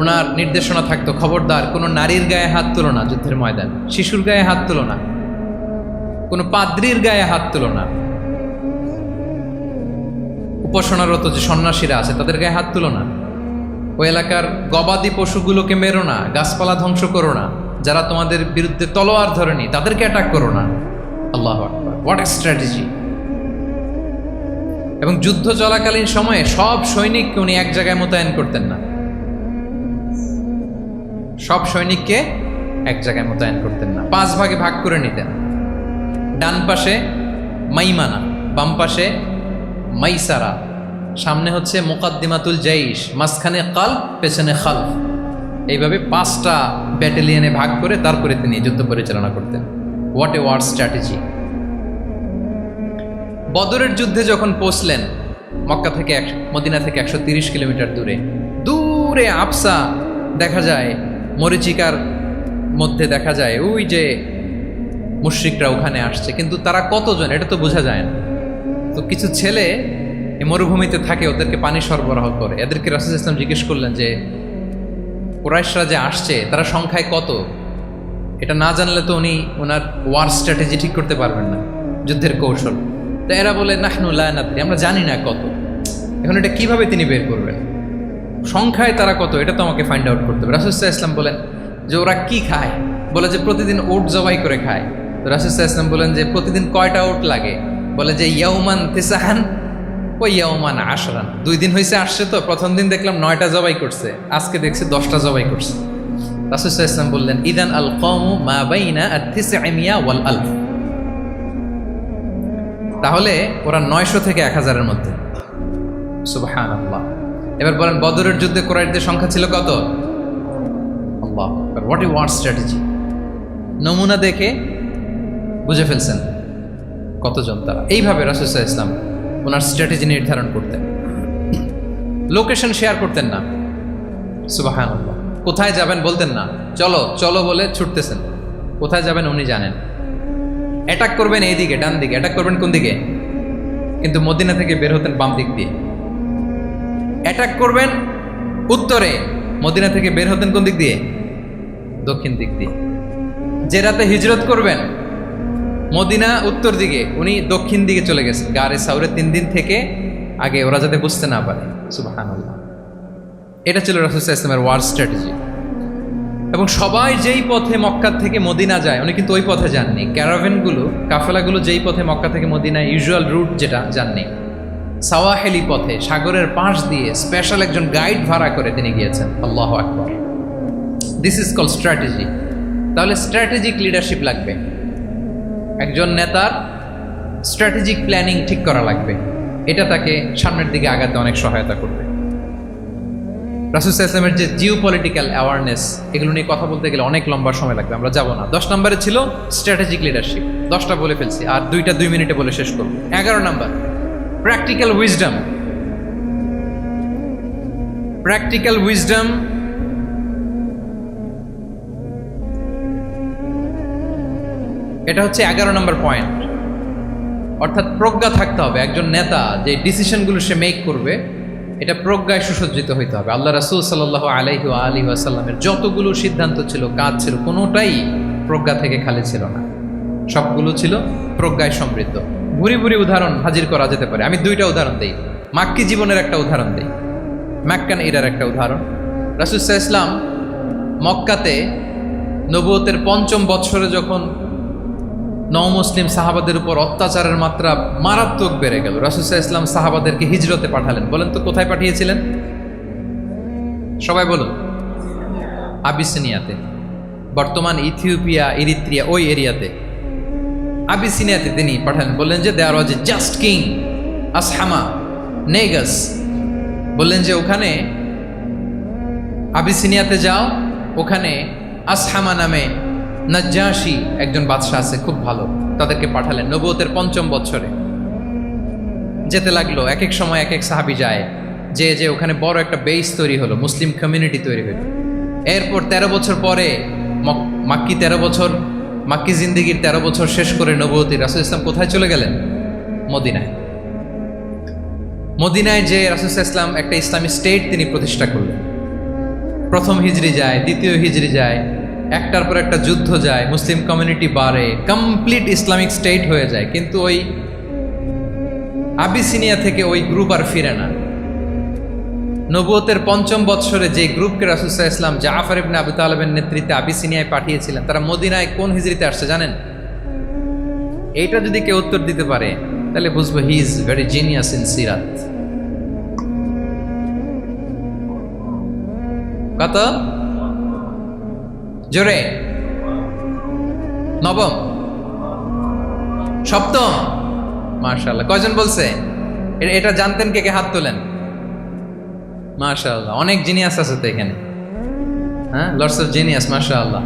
ওনার নির্দেশনা থাকতো, খবরদার কোনো নারীর গায়ে হাত তুলো না যুদ্ধের ময়দান, শিশুর গায়ে হাত তুলো না, কোনো পাদ্রীর গায়ে হাত তুলো না, উপাসনারত যে সন্ন্যাসীরা আছে তাদের গায়ে হাত তুলো না, ওই এলাকার গবাদি পশুগুলোকে মেরো না, গাছপালা ধ্বংস করো না, যারা তোমাদের বিরুদ্ধে তলোয়ার ধরেনি তাদেরকে অ্যাটাক করো না। আল্লাহু আকবার, হোয়াট এ স্ট্র্যাটেজি! এবং যুদ্ধ চলাকালীন সময়ে সব সৈনিককে উনি এক জায়গায় মোতায়েন করতেন না, সব সৈনিককে এক জায়গায় মোতায়েন করতেন না, 5 ভাগে ভাগ করে নিতেন। ডান পাশে মাইমানা, বাম পাশে মাইসারা, সামনে হচ্ছে মুকাদ্দিমাতুল জাইশ, মাঝখানে কালব, পেছনে খালফ। এইভাবে 5টা ব্যাটালিয়নে ভাগ করে তারপরে তিনি যুদ্ধ পরিচালনা করতেন। What a war strategy! বদরের যুদ্ধে যখন পৌঁছলেন, মক্কা থেকে মদিনা থেকে 130 কিলোমিটার দূরে, দূরে আবসা দেখা যায় মরিচিকার মধ্যে দেখা যায় ওই যে মুশরিকরা ওখানে আসছে, কিন্তু তারা কতজন এটা তো বোঝা যায় না। তো কিছু ছেলে এই মরুভূমিতে থাকে, ওদেরকে পানি সরবরাহ করে। এদেরকে রাসূল ইসলাম জিজ্ঞেস করলেন যে কুরাইশরা যে আসছে তারা সংখ্যায় কত, এটা না জানলে তো উনি ওনার ওয়ার স্ট্র্যাটেজি ঠিক করতে পারবেন না, যুদ্ধের কৌশল। তো এরা বলে নাহনু লা নাদরি, আমরা জানি না কত। এখন এটা কিভাবে তিনি বের করবেন, সংখ্যায় তারা কত, এটা তো আমাকে ফাইন্ড আউট করতে হবে। রাসূল সাল্লাল্লাহু আলাইহি ওয়াসাল্লাম বলেন যে ওরা কি খায়, বলে যে প্রতিদিন উট জবাই করে খায়। তো রাসূল সাল্লাল্লাহু আলাইহি ওয়াসাল্লাম বলেন যে প্রতিদিন কয়টা উট লাগে, বলে যে ইয়াউমান তিসআন ও ইয়াউমান আশরান। 2 দিন হয়েছে আসছে, তো প্রথম দিন দেখলাম 9টা জবাই করছে, আজকে দেখছি 10টা জবাই করছে। রাসূল সাল্লাল্লাহু আলাইহি ওয়াসাল্লাম বললেন ইদান আল কওমু মা বাইনা আত-তিসআমিয়া ওয়াল আলফ, তাহলে ওরা 900 থেকে 1000-এর মধ্যে। সুবহানাল্লাহ। এবার বলেন বদরের যুদ্ধে কুরাইশদের সংখ্যা ছিল কত? আল্লাহ, হোয়াট এ ওয়ার স্ট্র্যাটেজি। নমুনা দেখে বুঝে ফেলছেন কতজন তারা। এইভাবে রাসূল সাল্লাল্লাহু আলাইহি ওয়াসাল্লাম ওনার স্ট্র্যাটেজি নির্ধারণ করতেন, লোকেশন শেয়ার করতেন না। সুবহানাল্লাহ। কোথায় যাবেন বলতেন না, চলো চলো বলে ছুটতেছেন। কোথায় যাবেন উনি জানেন। অ্যাটাক করবেন এই দিকে, ডান দিকে। অ্যাটাক করবেন কোন দিকে? কিন্তু মদিনা থেকে বের হতেন বাম দিক দিয়ে। অ্যাটাক করবেন উত্তরে, মদিনা থেকে বের হতেন কোন দিক দিয়ে? দক্ষিণ দিক দিয়ে। যে রাতে হিজরত করবেন মদিনা উত্তর দিকে, উনি দক্ষিণ দিকে চলে গেছেন গারে সাউরে 3 দিন থেকে আগে, ওরা যাতে বুঝতে না পারে। সুবহানাল্লাহ। এটা ছিল রাসূল সাল্লাল্লাহু আলাইহি ওয়াসাল্লামের ওয়ার স্ট্র্যাটেজি। এবং সবাই যেই পথে মক্কা থেকে মদিনা যায় উনি কিন্তু ওই পথে যাননি। ক্যারাভেনগুলো, কাফেলাগুলো যেই পথে মক্কা থেকে মদিনা ইউজুয়াল রুট যেটা, যাননি। সাওয়াহেলি পথে, সাগরের পাশ দিয়ে স্পেশাল একজন গাইড ভাড়া করে তিনি গিয়েছেন। আল্লাহু আকবার। This is call strategy. তাহলে স্ট্র্যাটেজিক লিডারশিপ লাগবে, একজন নেতার স্ট্র্যাটেজিক প্ল্যানিং ঠিক করা লাগবে। এটা তাকে সামনের দিকে আগাতে অনেক সহায়তা করবে। রাসূল সাল্লাল্লাহু আলাইহি ওয়াসাল্লামের যে জিও পলিটিক্যাল অ্যাওয়ারনেস, এগুলো নিয়ে কথা বলতে গেলে অনেক লম্বা সময় লাগবে, আমরা যাব না। 10 নম্বরে ছিল স্ট্র্যাটেজিক লিডারশিপ, 10টা বলে ফেলছি, আর 2টা 2 মিনিটে বলে শেষ করব। 11 নম্বর প্র্যাকটিক্যাল উইজডম। প্র্যাকটিক্যাল উইজডম এটা হচ্ছে 11 নম্বর পয়েন্ট। অর্থাৎ প্রজ্ঞা থাকতে হবে। একজন নেতা যে ডিসিশনগুলো সে মেক করবে, এটা প্রজ্ঞায় সুসজ্জিত হইতে হবে। আল্লাহ রাসূল সাল্লাল্লাহু আলাইহি ওয়া আলিহি ওয়াসাল্লামের যতগুলো সিদ্ধান্ত ছিল, কাজ ছিল, কোনোটাই প্রজ্ঞা থেকে খালি ছিল না, সবগুলো ছিল প্রজ্ঞায় সমৃদ্ধ। ভুরি ভুরি উদাহরণ হাজির করা যেতে পারে। আমি 2টা উদাহরণ দিই। মাক্কি জীবনের একটা উদাহরণ দিই, মাক্কান এরার একটা উদাহরণ। রাসূল সাল্লাল্লাহু আলাইহি ওয়াসাল্লাম মক্কাতে নবুয়তের 5ম বছরে যখন নও-মুসলিম সাহাবাদের উপর অত্যাচারের মাত্রা মারাত্মক বেড়ে গেল, রাসূল সাল্লাল্লাহু আলাইহি ওয়াসাল্লাম সাহাবাদেরকে হিজরতে পাঠালেন। বলেন তো কোথায় পাঠিয়েছিলেন? সবাই বলুন। আবিসিনিয়াতে, বর্তমান ইথিওপিয়া, ইরিত্রিয়া, ওই এরিয়াতে আবিসিনিয়াতে তিনি পাঠালেন। বললেন যে দেয়ার ওয়াজ এ জাস্ট কিং আসহামা নেগাস। বললেন যে ওখানে আবিসিনিয়াতে যাও, ওখানে আসহামা নামে নাজ্জাশী একজন বাদশাহ আছে, খুব ভালো। তাদেরকে পাঠালেন নবুয়তের 5ম বছরে। যেতে লাগলো, এক এক সময় এক এক সাহাবী যায়, যে ওখানে বড় একটা বেস তৈরি হলো, মুসলিম কমিউনিটি তৈরি হলো। এরপর 13 বছর পরে মাক্কি 13 বছর, মাক্কি জিন্দেগির 13 বছর শেষ করে নবুয়তি রাসূল ইসলাম কোথায় চলে গেলেন? মদিনায়। মদিনায় যে রাসূল ইসলাম একটা ইসলামী স্টেট তিনি প্রতিষ্ঠা করলেন। প্রথম হিজরি যায়, দ্বিতীয় হিজরি যায়, একটার পর একটা যুদ্ধ যায়, মুসলিম কমিউনিটি বাড়ে, কমপ্লিট ইসলামিক স্টেট হয়ে যায়। কিন্তু ওই আবিসিনিয়া থেকে ওই গ্রুপ আর ফিরে না। নবুয়তের 5ম বৎসরে যে গ্রুপকে রাসূল সাল্লাল্লাহু আলাইহি ওয়াসাল্লাম জাফর ইবনে আবু তালেবের নেতৃত্বে আবিসিনিয়ায় পাঠিয়েছিলেন, তারা মদিনায় কোন হিজরিতে আসছে জানেন? এইটা যদি কেউ উত্তর দিতে পারে তাহলে বুঝবো he is very genius in সিরাত। কত জোরে? নবম, সপ্তম। মাশাআল্লাহ। কয়জন বলছে? এটা জানতেন কে কে? হাত তোলেন। মাশাআল্লাহ, অনেক জিনিয়াস আছে তো এখানে। হ্যাঁ, লটস অফ জিনিয়াস। মাশাআল্লাহ,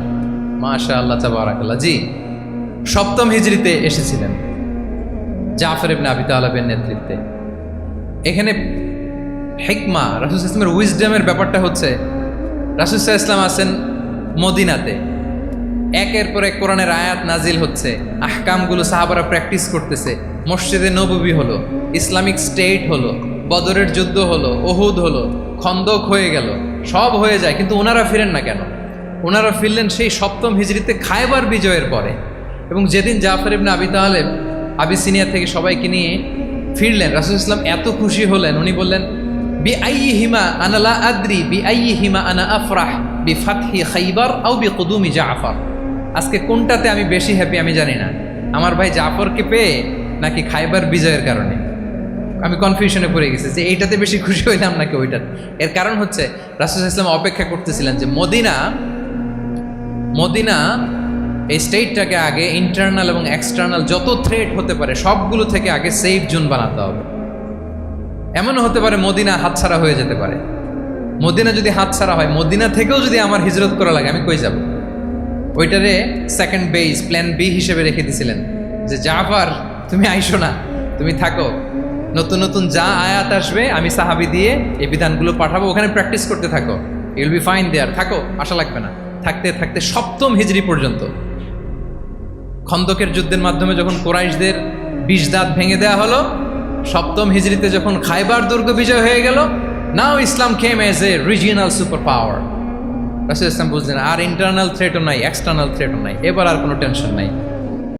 মাশাআল্লাহ, তাবারাকাল্লাহ। জি, 7ম হিজরিতে এসেছিলেন জাফর ইবনে আবি তালেবের নেতৃত্বে। এখানে হিকমা, রাসূল সাল্লাল্লাহু আলাইহি ওয়াসাল্লামের উইজডমের ব্যাপারটা হচ্ছে, রাসূল সাল্লাল্লাহু আলাইহি ওয়াসাল্লাম আছেন মদিনাতে, একের পর এক কোরআনের আয়াত নাজিল হচ্ছে, আহকামগুলো সাহাবারা প্র্যাকটিস করতেছে, মসজিদে নববী হলো, ইসলামিক স্টেট হলো, বদরের যুদ্ধ হলো, ওহুদ হলো, খন্দক হয়ে গেল, সব হয়ে যায়, কিন্তু ওনারা ফিরেন না কেন? ওনারা ফিরলেন সেই 7ম হিজরিতে খায়বার বিজয়ের পরে। এবং যেদিন জাফর ইবনে আবি তালেব আবিসিনিয়া থেকে সবাইকে নিয়ে ফিরলেন, রাসূল ইসলাম এত খুশি হলেন, উনি বললেন, বি আইয়িহিমা আনা লা আদরি বি আইয়িহিমা আনা আফরাহ বি ফাতহি খাইবার আও বি কুদুমি জাফর। আজকে কোনটাতে আমি বেশি হ্যাপি আমি জানি না, আমার ভাই জাফরকে পেয়ে নাকি খাইবার বিজয়ের কারণে। আমি কনফিউশনে পড়ে গেছি যে এইটাতে বেশি খুশি হইলাম নাকি ওইটাতে। এর কারণ হচ্ছে রাসূল ইসলাম অপেক্ষা করতেছিলেন যে মদিনা এই স্টেটটাকে আগে ইন্টারনাল এবং এক্সটার্নাল যত থ্রেট হতে পারে সবগুলো থেকে আগে সেফ জোন বানাতে হবে। এমনও হতে পারে মদিনা হাতছাড়া হয়ে যেতে পারে। মদিনা যদি হাতছাড়া হয়, মদিনা থেকেও যদি আমার হিজরত করা লাগে, আমি কই যাব? ওইটারে সেকেন্ড বেস, প্ল্যান বি হিসেবে রেখে দিয়েছিলেন যে জাফর তুমি আইসো না, তুমি থাকো, নতুন নতুন যা আয়াত আসবে আমি সাহাবি দিয়ে এই বিধানগুলো পাঠাবো, ওখানে প্র্যাকটিস করতে থাকো, ইউল বি ফাইন দেয়ার, থাকো, আশা লাগবে না। থাকতে থাকতে 7ম হিজরি পর্যন্ত, খন্দকের যুদ্ধের মাধ্যমে যখন কুরাইশদের 20 দাঁত ভেঙে দেওয়া হলো, 7ম হিজরিতে যখন খাইবার দুর্গ বিজয় হয়ে গেল, now Islam came as a regional super power. রাসূল ইসলাম বুঝলেন আর ইন্টারনাল থ্রেটও নাই, এক্সটার্নাল থ্রেটও নাই, এবার আর কোনো টেনশন নাই।